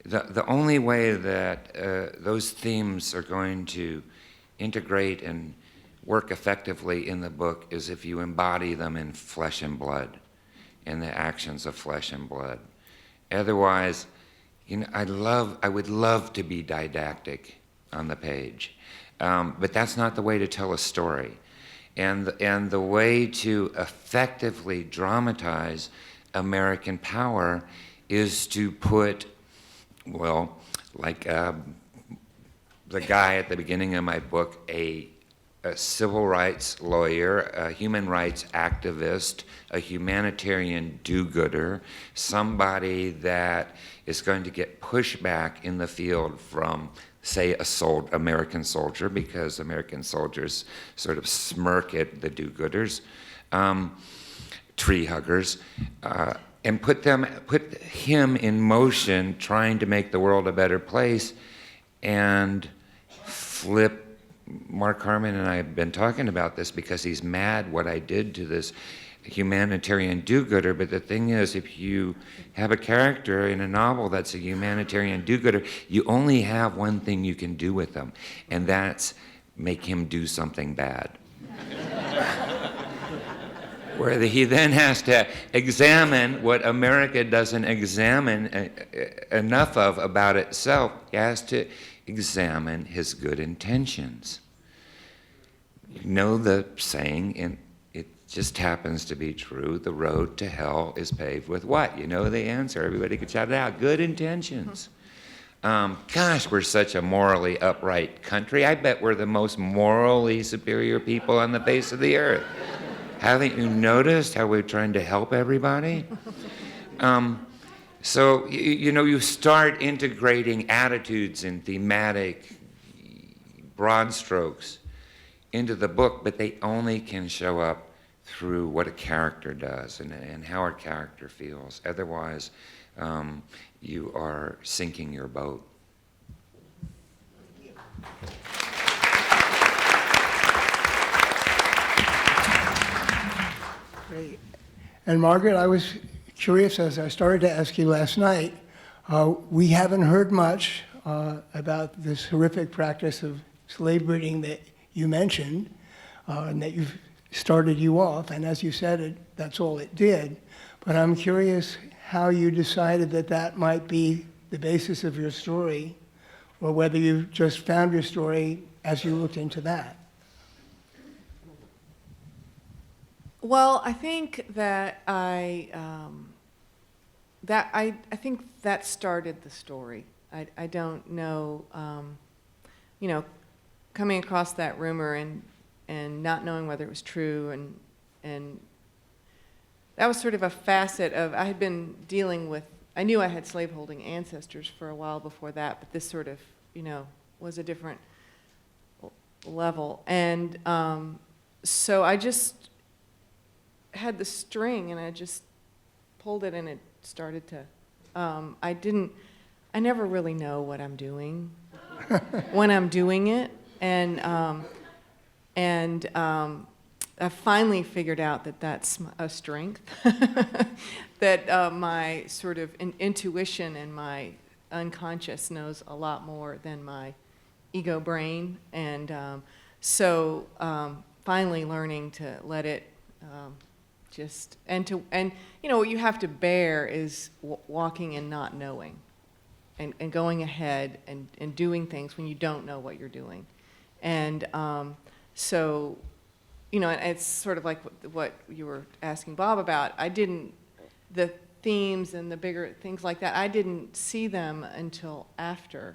the only way that those themes are going to integrate and work effectively in the book is if you embody them in flesh and blood, in the actions of flesh and blood. Otherwise, I would love to be didactic on the page. But that's not the way to tell a story. And the way to effectively dramatize American power is to put, well, like the guy at the beginning of my book, a civil rights lawyer, a human rights activist, a humanitarian do-gooder, somebody that is going to get pushback in the field from, say, American soldier, because American soldiers sort of smirk at the do-gooders, tree huggers, and put him in motion trying to make the world a better place, and flip. Mark Harmon and I have been talking about this because he's mad what I did to this humanitarian do-gooder, but the thing is, if you have a character in a novel that's a humanitarian do-gooder, you only have one thing you can do with them, and that's make him do something bad. Where he then has to examine what America doesn't examine enough of about itself. He has to examine his good intentions. You know the saying, and it just happens to be true, the road to hell is paved with what? You know the answer. Everybody could shout it out. Good intentions. Gosh, we're such a morally upright country. I bet we're the most morally superior people on the face of the earth. Haven't you noticed how we're trying to help everybody? So, you start integrating attitudes and thematic broad strokes into the book, but they only can show up through what a character does and how a character feels. Otherwise, you are sinking your boat. Great. And Margaret, I was curious, as I started to ask you last night, we haven't heard much about this horrific practice of slave breeding that you mentioned, and that you've started you off, and as you said, that's all it did. But I'm curious how you decided that that might be the basis of your story, or whether you just found your story as you looked into that. Well, I think that I think that started the story. I don't know, coming across that rumor and not knowing whether it was true, and that was sort of a facet of, I had been dealing with, I knew I had slaveholding ancestors for a while before that, but this sort of, was a different level. And so I just had the string, and I just pulled it, and it started to, I never really know what I'm doing when I'm doing it, and I finally figured out that that's a strength, that my sort of intuition and my unconscious knows a lot more than my ego brain, and so finally learning to let it what you have to bear is walking and not knowing, and going ahead and doing things when you don't know what you're doing. And so, it's sort of like what you were asking Bob about. The themes and the bigger things like that, I didn't see them until after.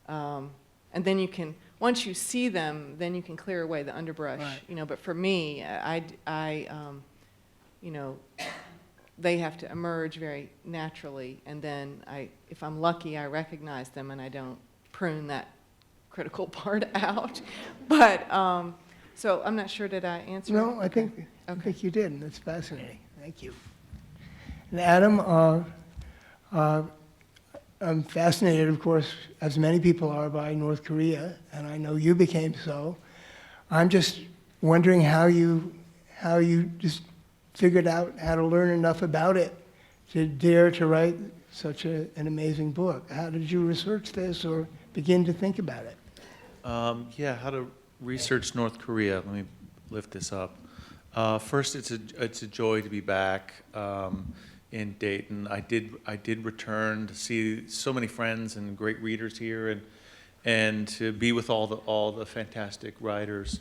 And then once you see them, then you can clear away the underbrush, Right. But for me, they have to emerge very naturally, and then if I'm lucky, I recognize them and I don't prune that critical part out. But so I'm not sure, did I answer? No, I think you did, and that's fascinating. Thank you. And Adam, I'm fascinated, of course, as many people are, by North Korea, and I know you became so. I'm just wondering how you just figured out how to learn enough about it to dare to write such an amazing book. How did you research this or begin to think about it? How to research North Korea. Let me lift this up. First, it's a joy to be back in Dayton. I did return to see so many friends and great readers here, and to be with all the fantastic writers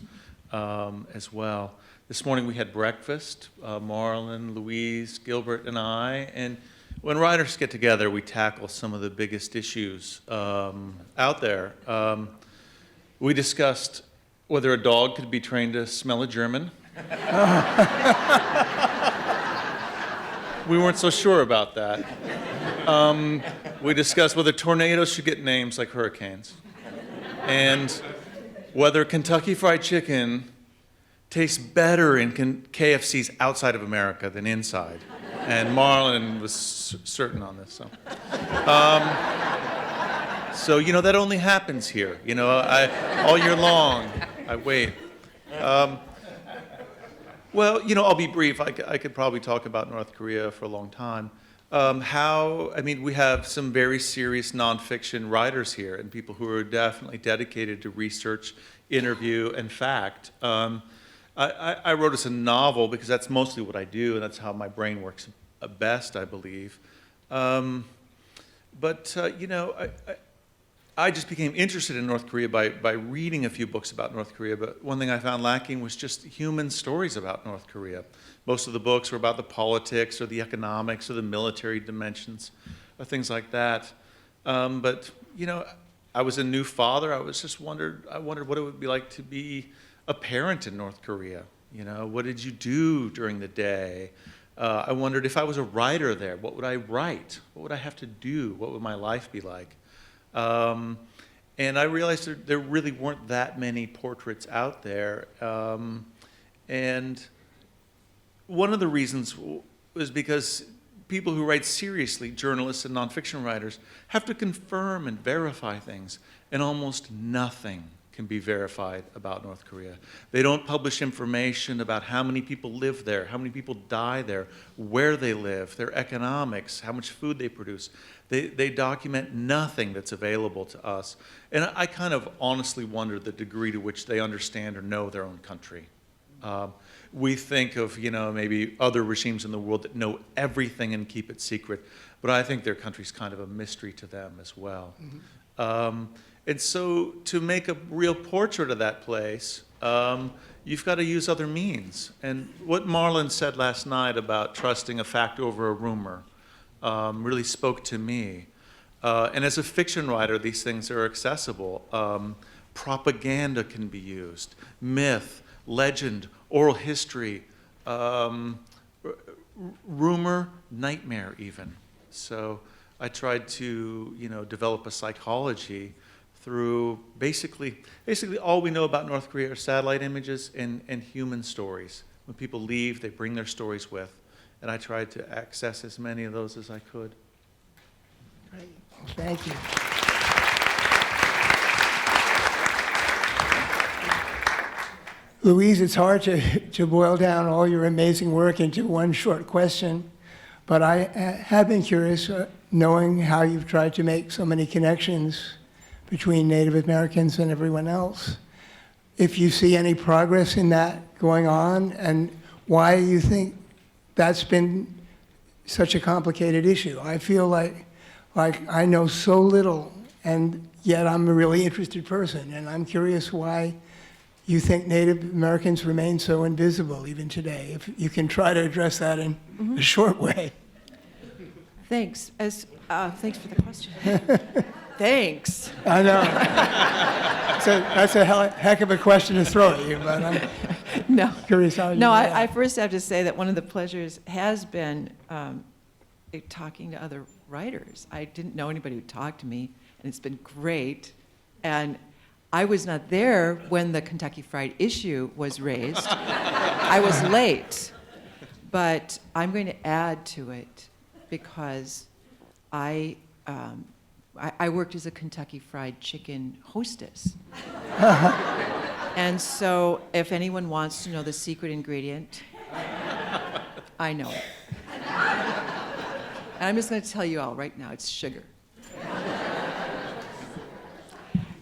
as well. This morning we had breakfast, Marlon, Louise, Gilbert, and I, and when writers get together, we tackle some of the biggest issues out there. We discussed whether a dog could be trained to smell a German. We weren't so sure about that. We discussed whether tornadoes should get names like hurricanes, and whether Kentucky Fried Chicken tastes better in KFCs outside of America than inside. And Marlon was certain on this. So that only happens here. All year long, I wait. Well, I'll be brief. I could probably talk about North Korea for a long time. We have some very serious nonfiction writers here and people who are definitely dedicated to research, interview, and fact. I wrote us a novel because that's mostly what I do, and that's how my brain works best, I believe. I just became interested in North Korea by reading a few books about North Korea, but one thing I found lacking was just human stories about North Korea. Most of the books were about the politics or the economics or the military dimensions or things like that. I was a new father. I wondered what it would be like to be a parent in North Korea. What did you do during the day? I wondered if I was a writer there, what would I write? What would I have to do? What would my life be like? And I realized there really weren't that many portraits out there. And one of the reasons was because people who write seriously, journalists and nonfiction writers, have to confirm and verify things, and almost nothing can be verified about North Korea. They don't publish information about how many people live there, how many people die there, where they live, their economics, how much food they produce. They document nothing that's available to us. And I kind of honestly wonder the degree to which they understand or know their own country. We think of, maybe other regimes in the world that know everything and keep it secret, but I think their country's kind of a mystery to them as well. Mm-hmm. And so to make a real portrait of that place, you've got to use other means. And what Marlon said last night about trusting a fact over a rumor really spoke to me. And as a fiction writer, these things are accessible. Propaganda can be used, myth, legend, oral history, rumor, nightmare even. So I tried to, develop a psychology through basically all we know about North Korea are satellite images and human stories. When people leave, they bring their stories with, and I tried to access as many of those as I could. Great. Thank you. Louise, it's hard to boil down all your amazing work into one short question, but I have been curious, knowing how you've tried to make so many connections between Native Americans and everyone else, if you see any progress in that going on, and why you think that's been such a complicated issue. I feel like I know so little, and yet I'm a really interested person, and I'm curious why you think Native Americans remain so invisible even today. If you can try to address that in a short way. Thanks. Thanks for the question. Thanks. I know. So that's a heck of a question to throw at you, but I'm curious how you I first have to say that one of the pleasures has been talking to other writers. I didn't know anybody who talked to me, and it's been great. And I was not there when the Kentucky Fried issue was raised. I was late, but I'm going to add to it because I worked as a Kentucky Fried Chicken hostess. And so if anyone wants to know the secret ingredient, I know it. And I'm just going to tell you all right now, it's sugar.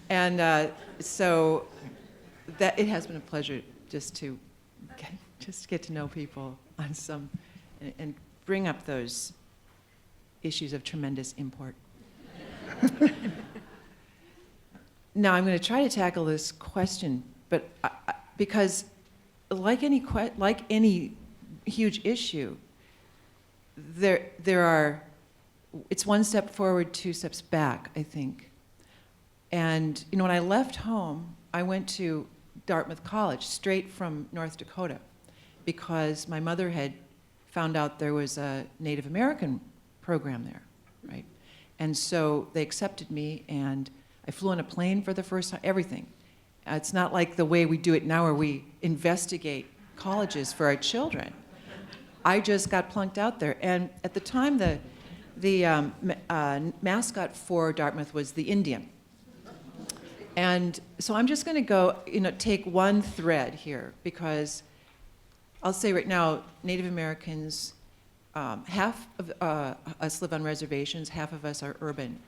And so that it has been a pleasure just to get to know people on some, and bring up those issues of tremendous import. now I'm going to try to tackle this question, but because like any huge issue, there are, it's one step forward, two steps back, I think. And when I left home, I went to Dartmouth College, straight from North Dakota, because my mother had found out there was a Native American program there, right? And so they accepted me, and I flew on a plane for the first time, everything. It's not like the way we do it now where we investigate colleges for our children. I just got plunked out there. And at the time, the mascot for Dartmouth was the Indian. And so I'm just going to go, take one thread here, because I'll say right now, Native Americans, half of us live on reservations, half of us are urban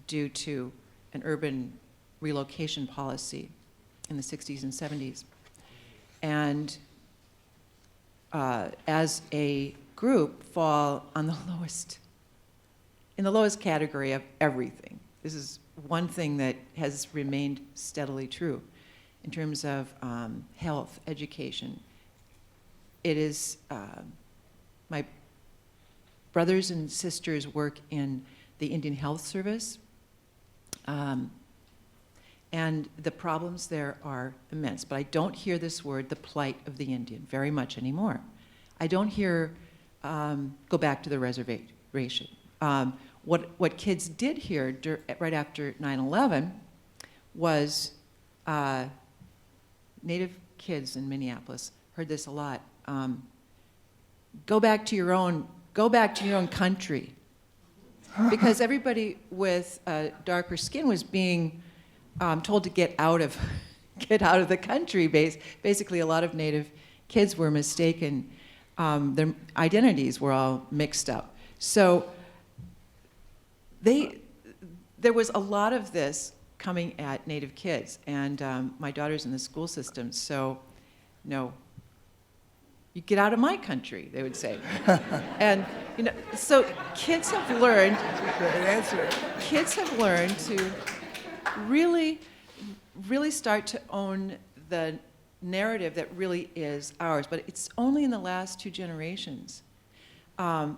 due to an urban relocation policy in the 60s and 70s. And as a group, fall on the lowest category of everything. This is one thing that has remained steadily true in terms of health, education. It is, my brothers and sisters work in the Indian Health Service, and the problems there are immense. But I don't hear this word, the plight of the Indian, very much anymore. I don't hear go back to the reservation. What kids did hear right after 9/11 was Native kids in Minneapolis heard this a lot. Go back to your own country, because everybody with darker skin was being told to get out of the country. Basically, a lot of Native kids were mistaken. Their identities were all mixed up. So there was a lot of this coming at Native kids, and my daughter's in the school system, so no, you get out of my country, they would say. And so kids have learned. Kids have learned to really, really start to own the narrative that really is ours, but it's only in the last 2 generations.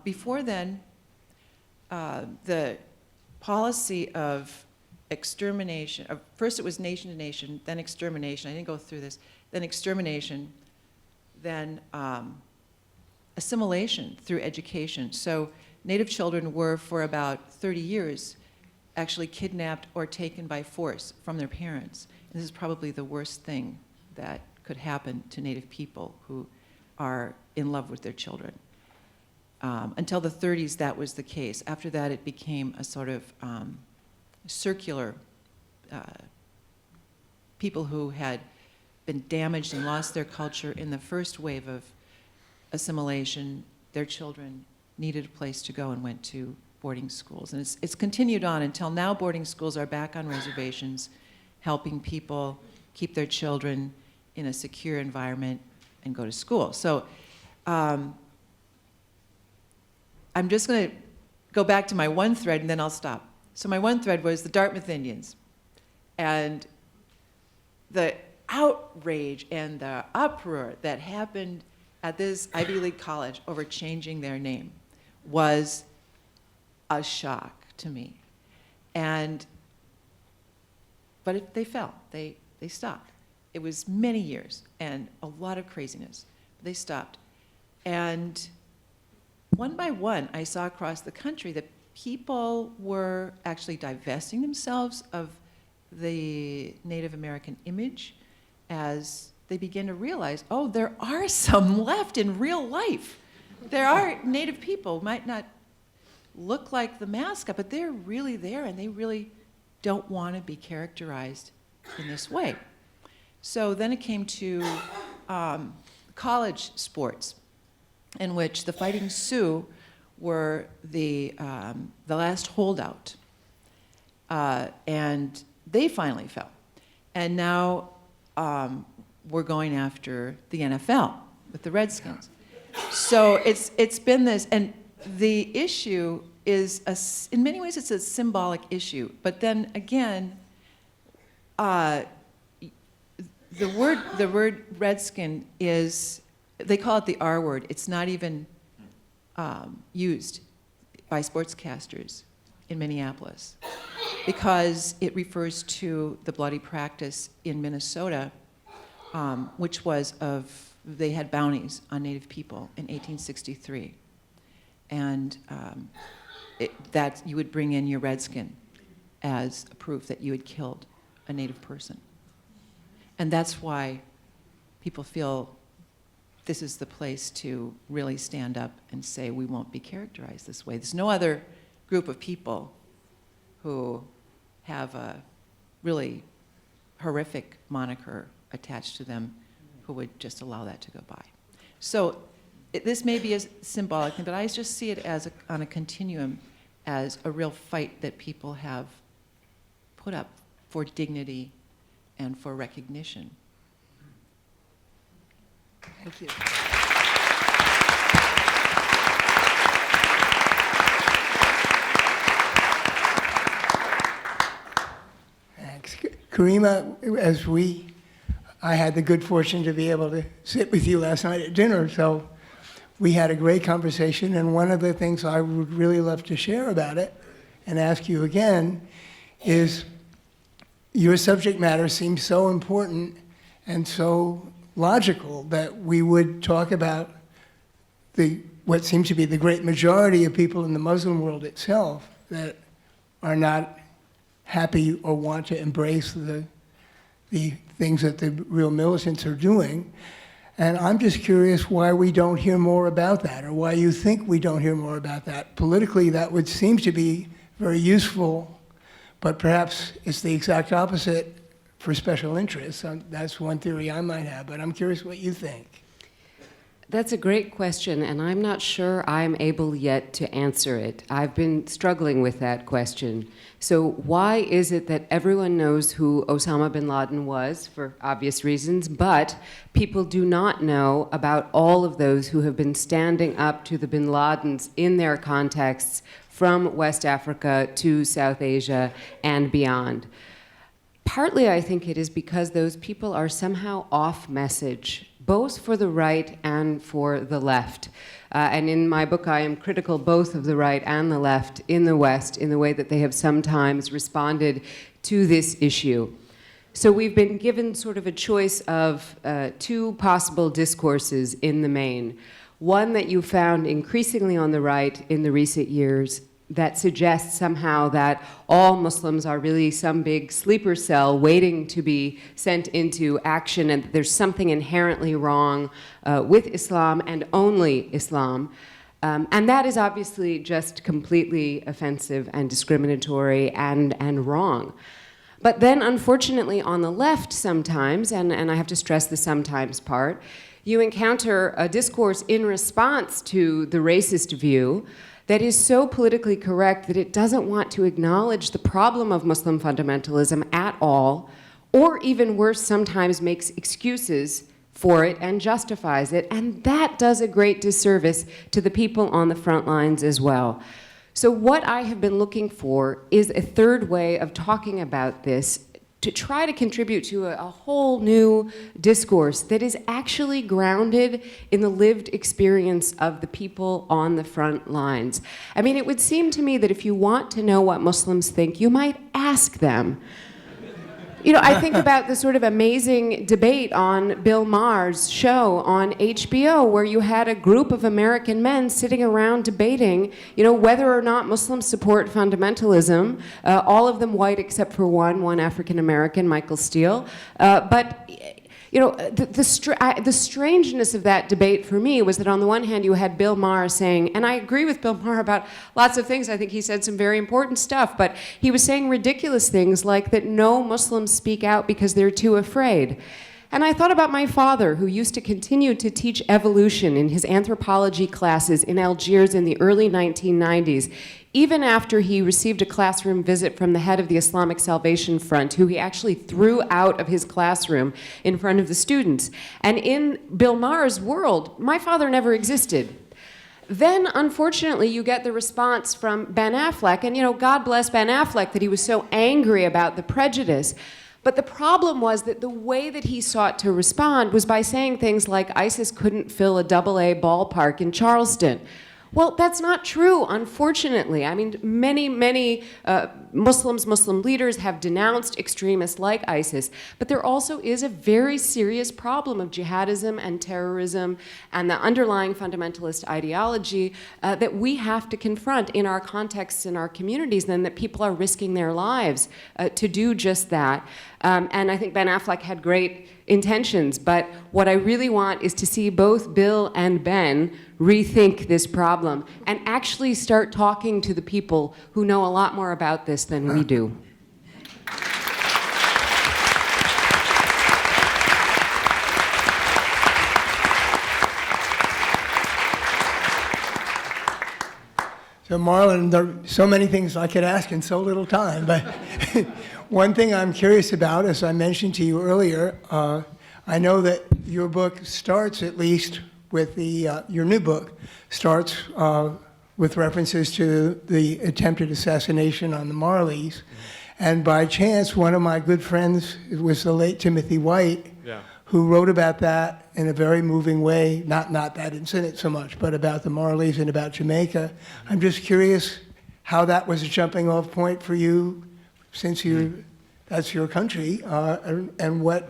Before then, the policy of extermination, first it was nation to nation, then extermination, I didn't go through this, then extermination, then assimilation through education. So Native children were, for about 30 years, actually kidnapped or taken by force from their parents. And this is probably the worst thing that could happen to Native people who are in love with their children. Until the 30s, that was the case. After that, it became a sort of circular, people who had been damaged and lost their culture in the first wave of assimilation, their children needed a place to go and went to boarding schools. And it's continued on until now. Boarding schools are back on reservations, helping people keep their children in a secure environment and go to school. So I'm just going to go back to my one thread, and then I'll stop. So my one thread was the Dartmouth Indians. And the outrage and the uproar that happened at this Ivy League college over changing their name was a shock to me. But they fell. They stopped. It was many years and a lot of craziness. They stopped. And one by one, I saw across the country that people were actually divesting themselves of the Native American image as they began to realize, oh, there are some left in real life. There are Native people, might not look like the mascot, but they're really there, and they really don't want to be characterized in this way. So then it came to college sports, in which the Fighting Sioux were the last holdout, and they finally fell. And now we're going after the NFL with the Redskins. So it's been this, and the issue is, in many ways, it's a symbolic issue. But then again, The word redskin is, they call it the R word. It's not even used by sportscasters in Minneapolis because it refers to the bloody practice in Minnesota, which was they had bounties on Native people in 1863. And that you would bring in your redskin as a proof that you had killed a Native person. And that's why people feel this is the place to really stand up and say we won't be characterized this way. There's no other group of people who have a really horrific moniker attached to them who would just allow that to go by. So this may be a symbolic thing, but I just see it as on a continuum as a real fight that people have put up for dignity and for recognition. Thank you. Thanks. Karima, I had the good fortune to be able to sit with you last night at dinner, so we had a great conversation, and one of the things I would really love to share about it and ask you again is your subject matter seems so important and so logical that we would talk about what seems to be the great majority of people in the Muslim world itself that are not happy or want to embrace the things that the real militants are doing. And I'm just curious why we don't hear more about that, or why you think we don't hear more about that. Politically, that would seem to be very useful, but perhaps it's the exact opposite for special interests. That's one theory I might have, but I'm curious what you think. That's a great question, and I'm not sure I'm able yet to answer it. I've been struggling with that question. So why is it that everyone knows who Osama bin Laden was, for obvious reasons, but people do not know about all of those who have been standing up to the bin Ladens in their contexts from West Africa to South Asia and beyond? Partly, I think it is because those people are somehow off message, both for the right and for the left. And in my book, I am critical both of the right and the left in the West in the way that they have sometimes responded to this issue. So we've been given sort of a choice of two possible discourses in the main. One that you found increasingly on the right in the recent years that suggests somehow that all Muslims are really some big sleeper cell waiting to be sent into action, and that there's something inherently wrong with Islam and only Islam. And that is obviously just completely offensive and discriminatory and wrong. But then, unfortunately, on the left sometimes, and I have to stress the sometimes part, you encounter a discourse in response to the racist view that is so politically correct that it doesn't want to acknowledge the problem of Muslim fundamentalism at all, or even worse, sometimes makes excuses for it and justifies it. And that does a great disservice to the people on the front lines as well. So what I have been looking for is a third way of talking about this to try to contribute to a whole new discourse that is actually grounded in the lived experience of the people on the front lines. I mean, it would seem to me that if you want to know what Muslims think, you might ask them. You know, I think about the sort of amazing debate on Bill Maher's show on HBO, where you had a group of American men sitting around debating, you know, whether or not Muslims support fundamentalism, all of them white except for one African American, Michael Steele. But you know, the strangeness of that debate for me was that on the one hand you had Bill Maher saying, and I agree with Bill Maher about lots of things, I think he said some very important stuff, but he was saying ridiculous things like that no Muslims speak out because they're too afraid. And I thought about my father, who used to continue to teach evolution in his anthropology classes in Algiers in the early 1990s, even after he received a classroom visit from the head of the Islamic Salvation Front, who he actually threw out of his classroom in front of the students. And in Bill Maher's world, my father never existed. Then, unfortunately, you get the response from Ben Affleck, and you know, God bless Ben Affleck that he was so angry about the prejudice. But the problem was that the way that he sought to respond was by saying things like ISIS couldn't fill a AA ballpark in Charleston. Well, that's not true, unfortunately. I mean, many Muslim leaders have denounced extremists like ISIS, but there also is a very serious problem of jihadism and terrorism and the underlying fundamentalist ideology that we have to confront in our contexts, in our communities, and that people are risking their lives to do just that. And I think Ben Affleck had great intentions, but what I really want is to see both Bill and Ben rethink this problem and actually start talking to the people who know a lot more about this than we do. So Marlon, there are so many things I could ask in so little time, but one thing I'm curious about, as I mentioned to you earlier, I know that your book starts, at least with your new book, starts with references to the attempted assassination on the Marleys. And by chance, one of my good friends was the late Timothy White, who wrote about that in a very moving way, not that incident so much, but about the Marleys and about Jamaica. I'm just curious how that was a jumping off point for you, since that's your country, and what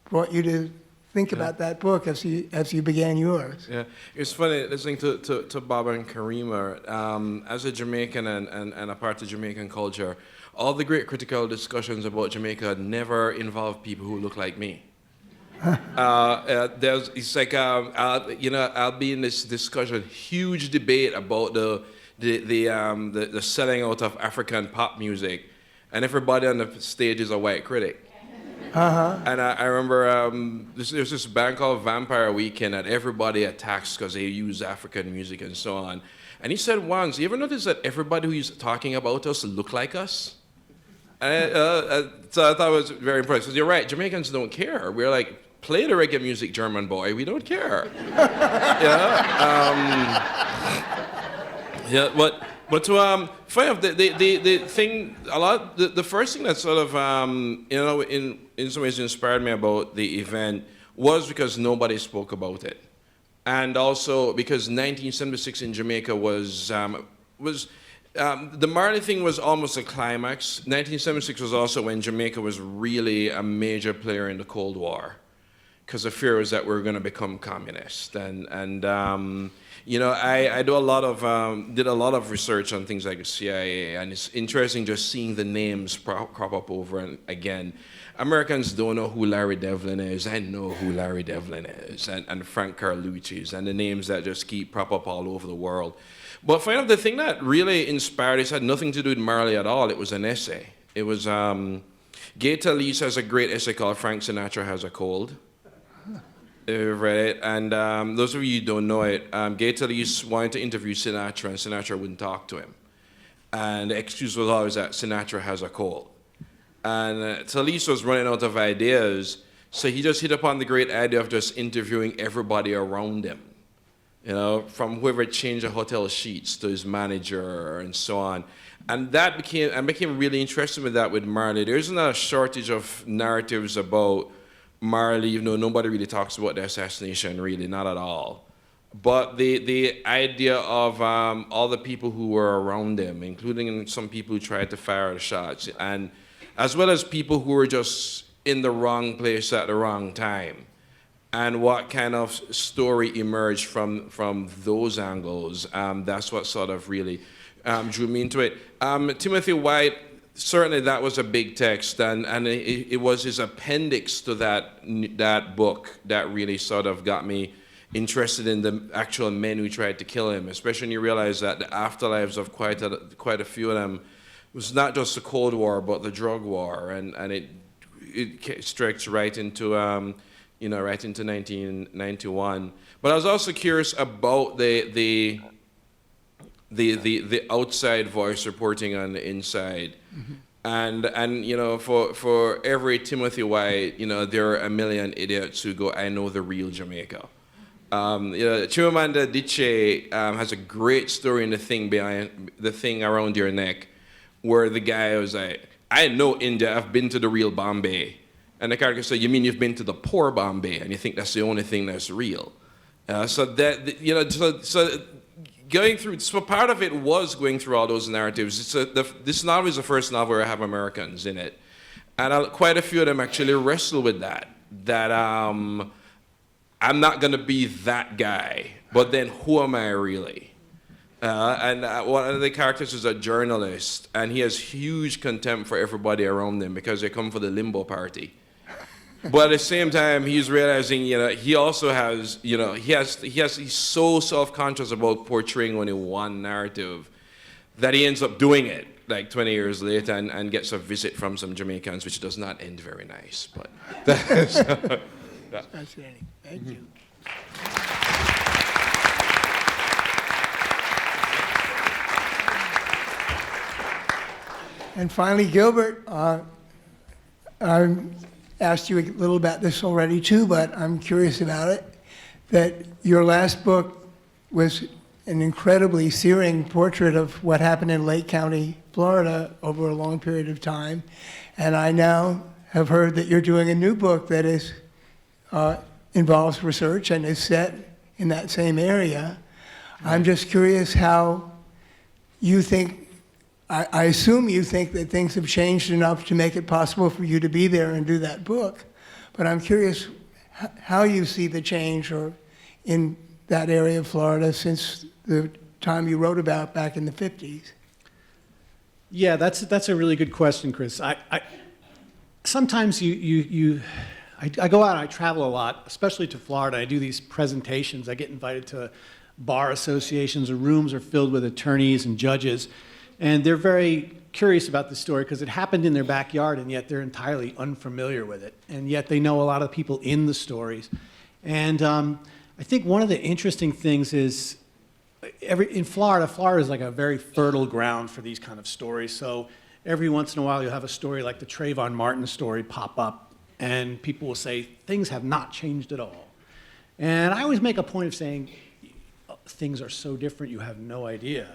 brought you to think about that book as you began yours. Yeah, it's funny listening to Bob and Karima. As a Jamaican and a part of Jamaican culture, all the great critical discussions about Jamaica never involve people who look like me. It's like I'll be in this discussion, huge debate about the selling out of African pop music, and everybody on the stage is a white critic. And I remember there's this band called Vampire Weekend that everybody attacks because they use African music and so on. And he said once, you ever notice that everybody who's talking about us look like us? And so I thought it was very impressive. 'Cause you're right, Jamaicans don't care. We're like, play the reggae music, German boy. We don't care. But to funny enough, the thing the first thing that sort of in some ways inspired me about the event was because nobody spoke about it, and also because 1976 in Jamaica was the Marley thing was almost a climax. 1976 was also when Jamaica was really a major player in the Cold War, because the fear was that we were going to become communist. I did a lot of research on things like the CIA, and it's interesting just seeing the names crop up over and again. Americans don't know who Larry Devlin is. I know who Larry Devlin is, and Frank Carlucci's, and the names that just keep prop up all over the world. But finally, the thing that really inspired us had nothing to do with Marley at all. It was an essay. It was Gaita Lees has a great essay called Frank Sinatra Has a Cold. Right, and those of you who don't know it, Gaita Lees wanted to interview Sinatra, and Sinatra wouldn't talk to him. And the excuse was always that Sinatra has a cold. And Talise was running out of ideas, so he just hit upon the great idea of just interviewing everybody around him. From whoever changed the hotel sheets to his manager and so on. And I became really interested with that with Marley. There isn't a shortage of narratives about Marley, nobody really talks about the assassination, really, not at all. But the idea of all the people who were around him, including some people who tried to fire the shots, and as well as people who were just in the wrong place at the wrong time, and what kind of story emerged from those angles, that's what sort of really drew me into it. Timothy White, certainly that was a big text, and it was his appendix to that book that really sort of got me interested in the actual men who tried to kill him, especially when you realize that the afterlives of quite a few of them was not just the Cold War, but the drug war, and it stretched right into right into 1991. But I was also curious about the outside voice reporting on the inside. Mm-hmm. And for every Timothy White, there are a million idiots who go, I know the real Jamaica. Chimamanda Adichie has a great story in the thing around your neck, where the guy was like, I know India, I've been to the real Bombay. And the character said, you mean you've been to the poor Bombay, and you think that's the only thing that's real? So that, you know, so going through, so part of it was going through all those narratives. This novel is the first novel where I have Americans in it. And quite a few of them actually wrestle with that I'm not going to be that guy, but then who am I really? One of the characters is a journalist, and he has huge contempt for everybody around him because they come for the limbo party. But at the same time, he's realizing, you know, he also has, you know, he's so self-conscious about portraying only one narrative that he ends up doing it like 20 years later and gets a visit from some Jamaicans, which does not end very nice. But that's Fascinating. Thank you. And finally, Gilbert, I asked you a little about this already too, but I'm curious about it, that your last book was an incredibly searing portrait of what happened in Lake County, Florida over a long period of time. And I now have heard that you're doing a new book that is involves research and is set in that same area. I'm just curious how you think, I assume you think that things have changed enough to make it possible for you to be there and do that book, but I'm curious how you see the change or in that area of Florida since the time you wrote about back in the 50s. Yeah, that's a really good question, Chris. Sometimes I go out and I travel a lot, especially to Florida. I do these presentations. I get invited to bar associations, or rooms are filled with attorneys and judges, and they're very curious about the story because it happened in their backyard, and yet they're entirely unfamiliar with it, and yet they know a lot of people in the stories. And I think one of the interesting things is in Florida is like a very fertile ground for these kind of stories. So every once in a while you'll have a story like the Trayvon Martin story pop up, and people will say, things have not changed at all. And I always make a point of saying, things are so different, you have no idea.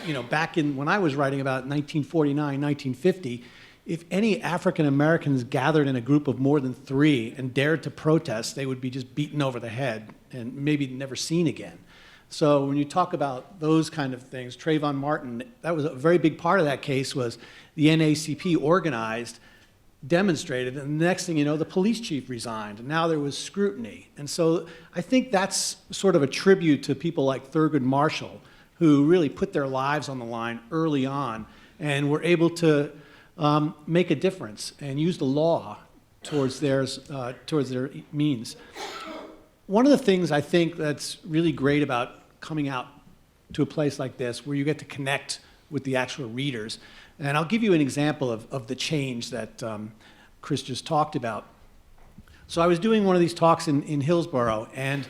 You know, back when I was writing about 1949, 1950, if any African Americans gathered in a group of more than 3 and dared to protest, they would be just beaten over the head and maybe never seen again. So when you talk about those kind of things, Trayvon Martin, that was a very big part of that case was the NAACP organized, demonstrated, and the next thing you know, the police chief resigned, and now there was scrutiny. And so I think that's sort of a tribute to people like Thurgood Marshall, who really put their lives on the line early on and were able to make a difference and use the law towards their means. One of the things I think that's really great about coming out to a place like this where you get to connect with the actual readers, and I'll give you an example of the change that Chris just talked about. So I was doing one of these talks in Hillsborough, and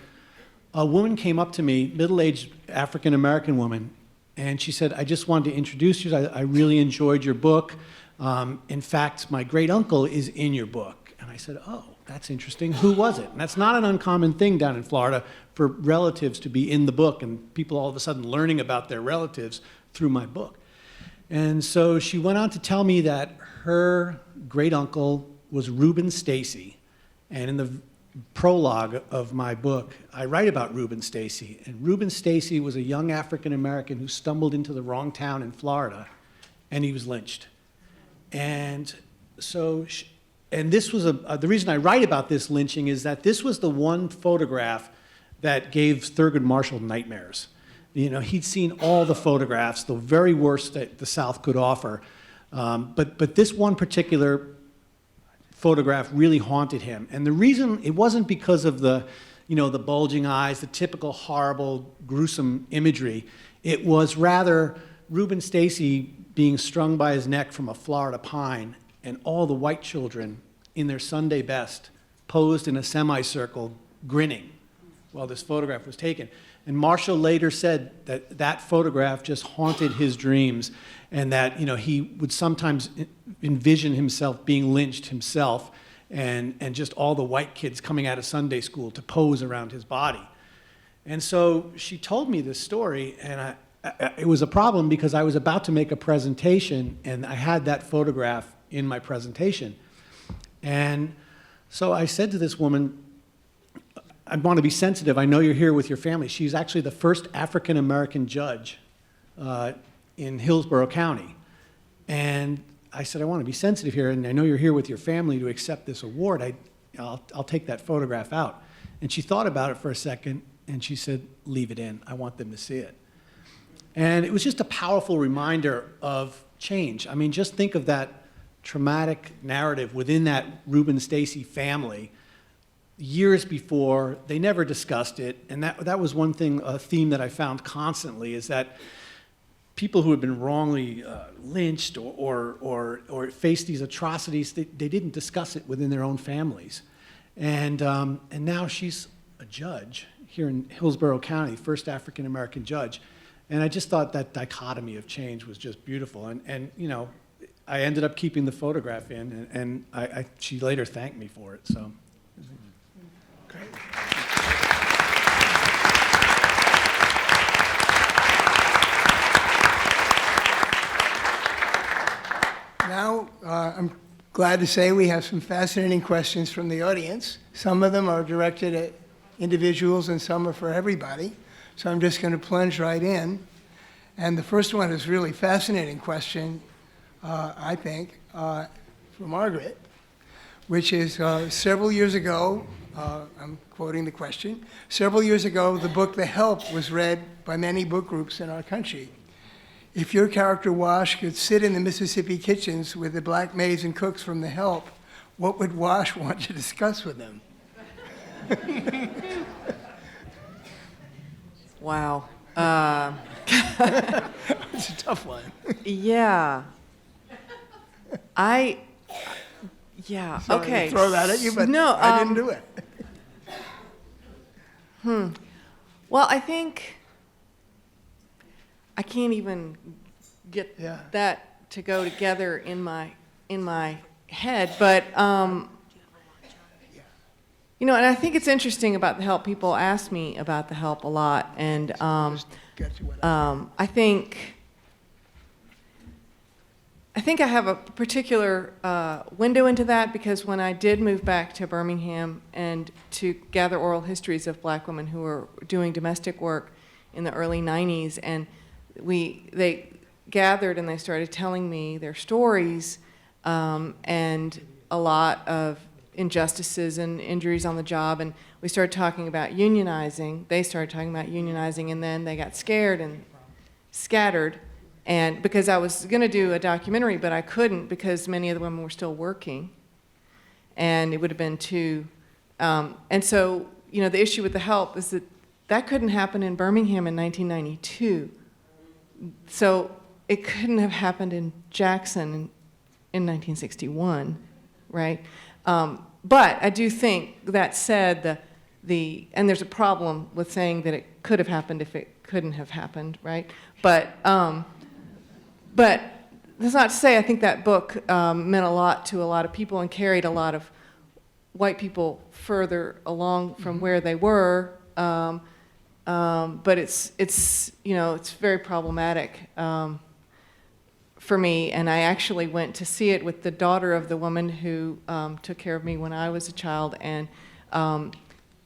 a woman came up to me, middle-aged African-American woman, and she said, I just wanted to introduce you. I really enjoyed your book. In fact, my great-uncle is in your book. And I said, oh, that's interesting. Who was it? And that's not an uncommon thing down in Florida for relatives to be in the book and people all of a sudden learning about their relatives through my book. And so she went on to tell me that her great-uncle was Ruben Stacy. And in the prologue of my book, I write about Ruben Stacy. And Ruben Stacy was a young African-American who stumbled into the wrong town in Florida, and he was lynched. And so, this was the reason I write about this lynching is that this was the one photograph that gave Thurgood Marshall nightmares. You know, he'd seen all the photographs, the very worst that the South could offer. But this one particular photograph really haunted him. And the reason, it wasn't because of the bulging eyes, the typical horrible, gruesome imagery. It was rather Ruben Stacy being strung by his neck from a Florida pine, and all the white children in their Sunday best posed in a semicircle, grinning while this photograph was taken. And Marshall later said that that photograph just haunted his dreams, and that he would sometimes envision himself being lynched himself, and just all the white kids coming out of Sunday school to pose around his body. And so she told me this story, and it was a problem because I was about to make a presentation, and I had that photograph in my presentation. And so I said to this woman, I want to be sensitive. I know you're here with your family. She's actually the first African-American judge in Hillsborough County. And I said, I want to be sensitive here, and I know you're here with your family to accept this award. I'll take that photograph out. And she thought about it for a second, and she said, leave it in. I want them to see it. And it was just a powerful reminder of change. I mean, just think of that traumatic narrative within that Ruben Stacy family years before. They never discussed it. And that was one thing, a theme that I found constantly, is that people who had been wrongly lynched or faced these atrocities, they didn't discuss it within their own families. And now she's a judge here in Hillsborough County, first African-American judge. And I just thought that dichotomy of change was just beautiful. And you know, I ended up keeping the photograph in, and she later thanked me for it. So. Great. Now, I'm glad to say we have some fascinating questions from the audience. Some of them are directed at individuals and some are for everybody. So I'm just going to plunge right in. And the first one is a really fascinating question, I think, for Margaret, which is several years ago, I'm quoting the question, several years ago, the book The Help was read by many book groups in our country. If your character Wash could sit in the Mississippi kitchens with the black maids and cooks from The Help, what would Wash want to discuss with them? Wow. It's a tough one. Yeah. Yeah, Sorry okay. to throw that at you, but no, I didn't do it. Well, I think I can't even get that to go together in my head, but you know, and I think it's interesting about The Help. People ask me about The Help a lot, and I think I have a particular window into that because when I did move back to Birmingham and to gather oral histories of black women who were doing domestic work in the early 90s, and they gathered and they started telling me their stories and a lot of injustices and injuries on the job, and we started talking about unionizing. They started talking about unionizing, and then they got scared and scattered. And because I was going to do a documentary, but I couldn't because many of the women were still working, and it would have been too. And so, you know, the issue with The Help is that couldn't happen in Birmingham in 1992. So it couldn't have happened in Jackson in 1961, right? But I do think, that said, and there's a problem with saying that it could have happened if it couldn't have happened, right? But that's not to say I think that book meant a lot to a lot of people and carried a lot of white people further along from where they were. But it's you know, it's very problematic for me, and I actually went to see it with the daughter of the woman who took care of me when I was a child, and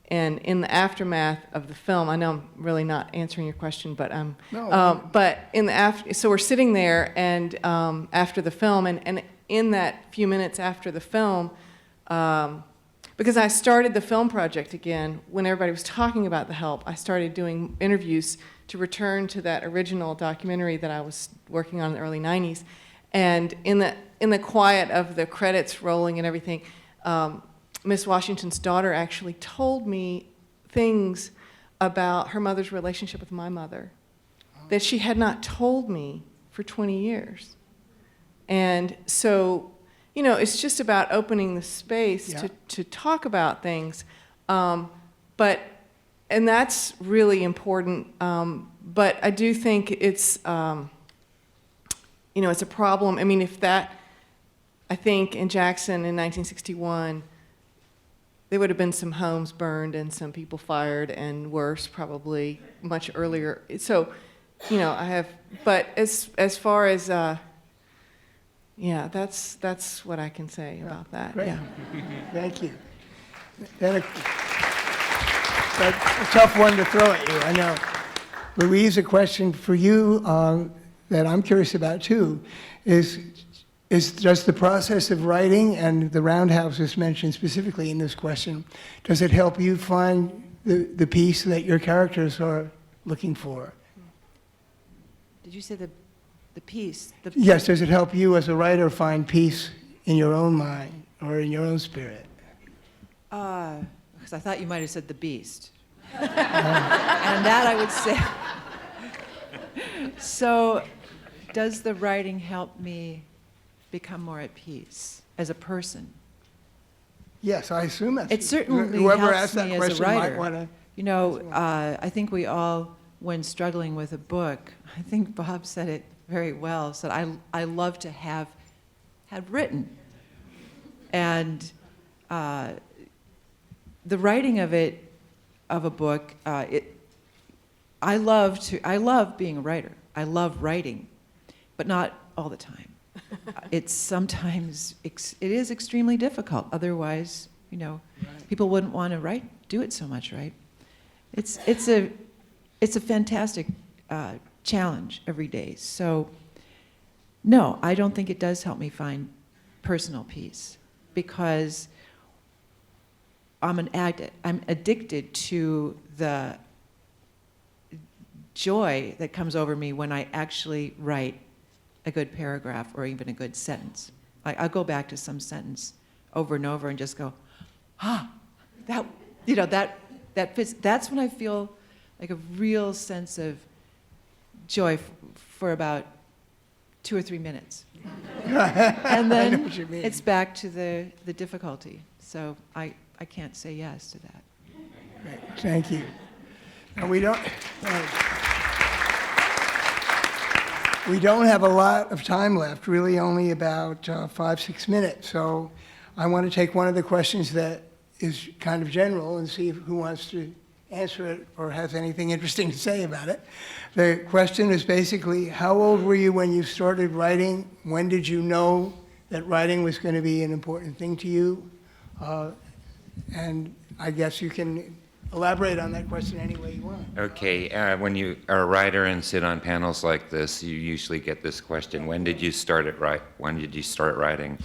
in the aftermath of the film, I know I'm really not answering your question, but but in the so we're sitting there, and after the film, and in that few minutes after the film, because I started the film project again when everybody was talking about The Help, I started doing interviews to return to that original documentary that I was working on in the early 90s. And in the quiet of the credits rolling and everything, Miss Washington's daughter actually told me things about her mother's relationship with my mother that she had not told me for 20 years. And so, you know, it's just about opening the space to talk about things. And that's really important. But I do think it's, you know, it's a problem. I mean, I think in Jackson in 1961, there would have been some homes burned and some people fired, and worse, probably much earlier. So you know, I have, but as far as, yeah, that's what I can say about that, Great. yeah. Thank you. Then that's a tough one to throw at you, I know. Louise, a question for you that I'm curious about too is does the process of writing, and the roundhouse is mentioned specifically in this question, does it help you find the peace that your characters are looking for? Did you say the peace? Yes, does it help you as a writer find peace in your own mind or in your own spirit? Because I thought you might have said the beast. And that I would say. So, does the writing help me become more at peace as a person? Yes, I assume that's It certainly whoever helps asked that me as a question might writer. want to. You know, I think we all, when struggling with a book, I think Bob said it very well, said, I love to have written. And the writing of a book, I love being a writer. I love writing, but not all the time. It's sometimes, it is extremely difficult. Otherwise, you know, people wouldn't want to do it so much, right? It's a fantastic challenge every day. So, no, I don't think it does help me find personal peace, because I'm addicted to the joy that comes over me when I actually write a good paragraph or even a good sentence. I'll go back to some sentence over and over and just go, that fits. That's when I feel like a real sense of joy for about 2 or 3 minutes. And then it's back to the difficulty. So I can't say yes to that. Great, thank you. And we don't have a lot of time left, really only about 5-6 minutes. So I want to take one of the questions that is kind of general and see who wants to answer it or has anything interesting to say about it. The question is basically, how old were you when you started writing? When did you know that writing was going to be an important thing to you? And I guess you can elaborate on that question any way you want. Okay, when you are a writer and sit on panels like this, you usually get this question: when did you start writing?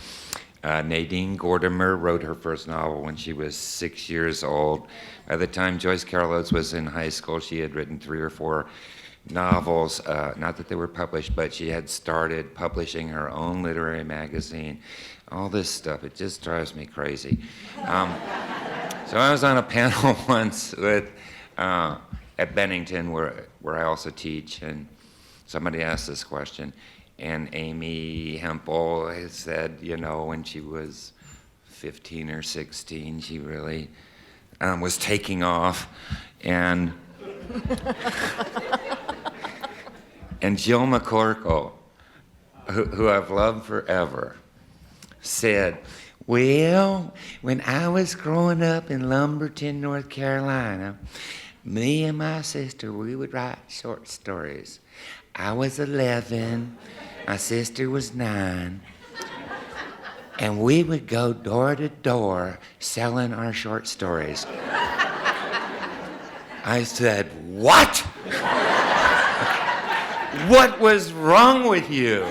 Nadine Gordimer wrote her first novel when she was 6 years old. By the time Joyce Carol Oates was in high school, she had written 3 or 4 novels. Not that they were published, but she had started publishing her own literary magazine. All this stuff, it just drives me crazy. So I was on a panel once at Bennington, where I also teach, and somebody asked this question. And Amy Hempel had said, you know, when she was 15 or 16, she really was taking off. And Jill McCorkle, who I've loved forever, said, well, when I was growing up in Lumberton, North Carolina, me and my sister, we would write short stories. I was 11, my sister was 9, and we would go door to door selling our short stories. I said, what? What was wrong with you?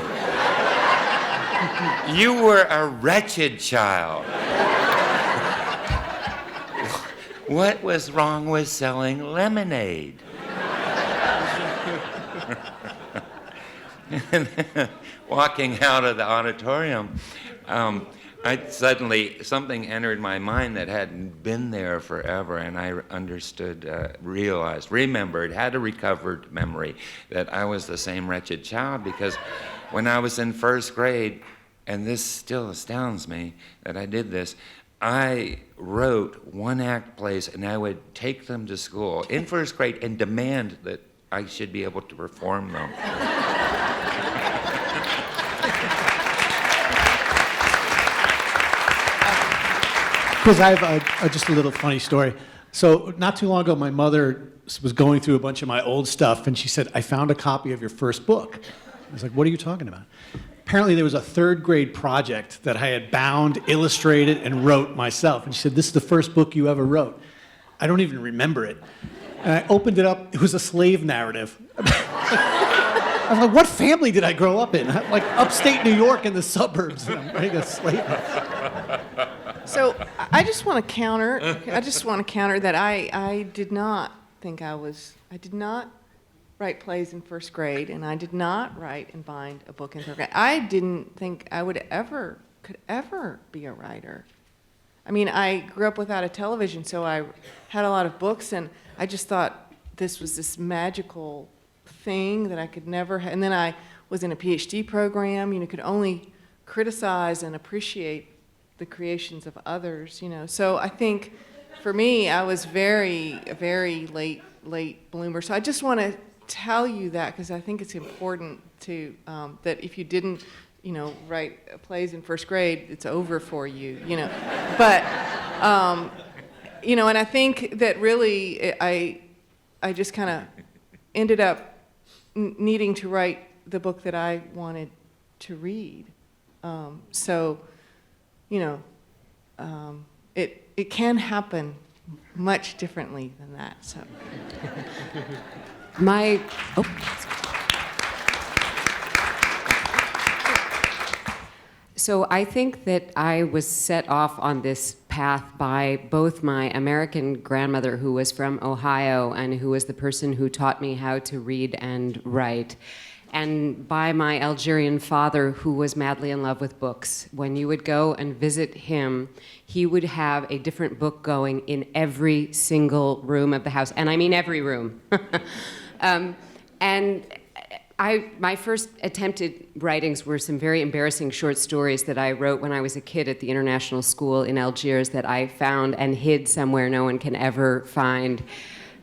You were a wretched child. What was wrong with selling lemonade? And then, walking out of the auditorium, something entered my mind that hadn't been there forever, and I understood, remembered, had a recovered memory that I was the same wretched child, because when I was in first grade, and this still astounds me that I did this, I wrote one-act plays, and I would take them to school in first grade and demand that I should be able to perform them. Because I have just a little funny story. So not too long ago, my mother was going through a bunch of my old stuff, and she said, "I found a copy of your first book." I was like, "What are you talking about?" Apparently, there was a third grade project that I had bound, illustrated, and wrote myself. And she said, "This is the first book you ever wrote." I don't even remember it. And I opened it up. It was a slave narrative. I was like, what family did I grow up in? Like upstate New York in the suburbs, and I'm writing a slave narrative. So I just want to counter that I did not think I did not write plays in first grade, and I did not write and bind a book in third grade. I didn't think I could ever be a writer. I mean, I grew up without a television, so I had a lot of books, and I just thought this was this magical thing that I could never and then I was in a PhD program, could only criticize and appreciate the creations of others, So I think for me, I was a very late bloomer. So I just want to tell you that because I think it's important to, that if you didn't, write plays in first grade, it's over for you, But, and I think that really I just kind of ended up needing to write the book that I wanted to read. It can happen much differently than that. So, So I think that I was set off on this path by both my American grandmother, who was from Ohio and who was the person who taught me how to read and write, and by my Algerian father, who was madly in love with books. When you would go and visit him, he would have a different book going in every single room of the house, and I mean every room. My first attempted writings were some very embarrassing short stories that I wrote when I was a kid at the international school in Algiers that I found and hid somewhere no one can ever find.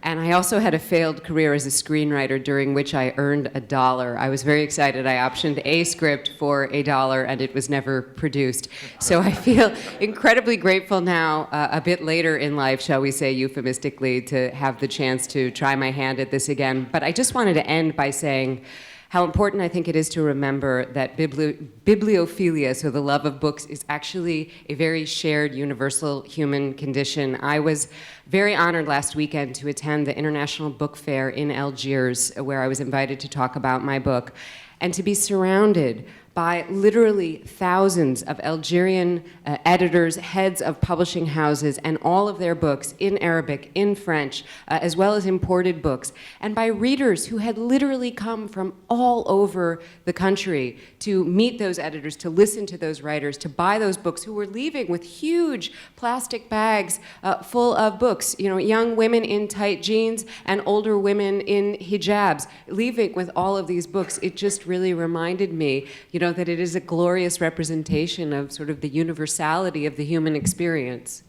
And I also had a failed career as a screenwriter during which I earned $1. I was very excited. I optioned a script for $1 and it was never produced. So I feel incredibly grateful now, a bit later in life, shall we say euphemistically, to have the chance to try my hand at this again. But I just wanted to end by saying how important I think it is to remember that bibliophilia, so the love of books, is actually a very shared universal human condition. I was very honored last weekend to attend the International Book Fair in Algiers, where I was invited to talk about my book, and to be surrounded by literally thousands of Algerian editors, heads of publishing houses, and all of their books in Arabic, in French, as well as imported books, and by readers who had literally come from all over the country to meet those editors, to listen to those writers, to buy those books, who were leaving with huge plastic bags full of books, young women in tight jeans and older women in hijabs, leaving with all of these books. It just really reminded me, that it is a glorious representation of sort of the universality of the human experience.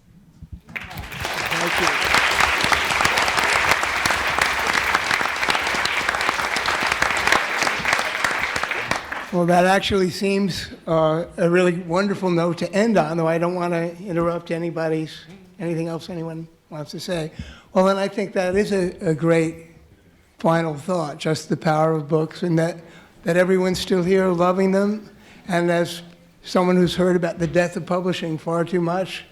Thank you. Well, that actually seems a really wonderful note to end on, though I don't want to interrupt anything else anyone wants to say. Well, then I think that is a great final thought, just the power of books, and that everyone's still here loving them. And as someone who's heard about the death of publishing far too much,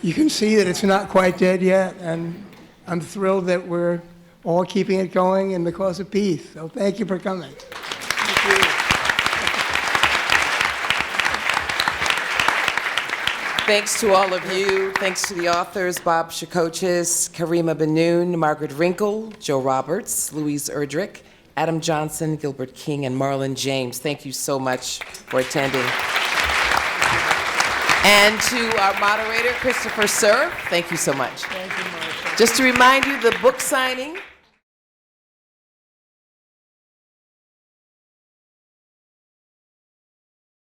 you can see that it's not quite dead yet. And I'm thrilled that we're all keeping it going in the cause of peace. So thank you for coming. Thank you. Thanks to all of you. Thanks to the authors, Bob Shakochis, Karima Benoon, Margaret Wrinkle, Joe Roberts, Louise Erdrich, Adam Johnson, Gilbert King, and Marlon James. Thank you so much for attending. And to our moderator, Christopher Cerf, thank you so much. Thank you, Marcia. Just to remind you, the book signing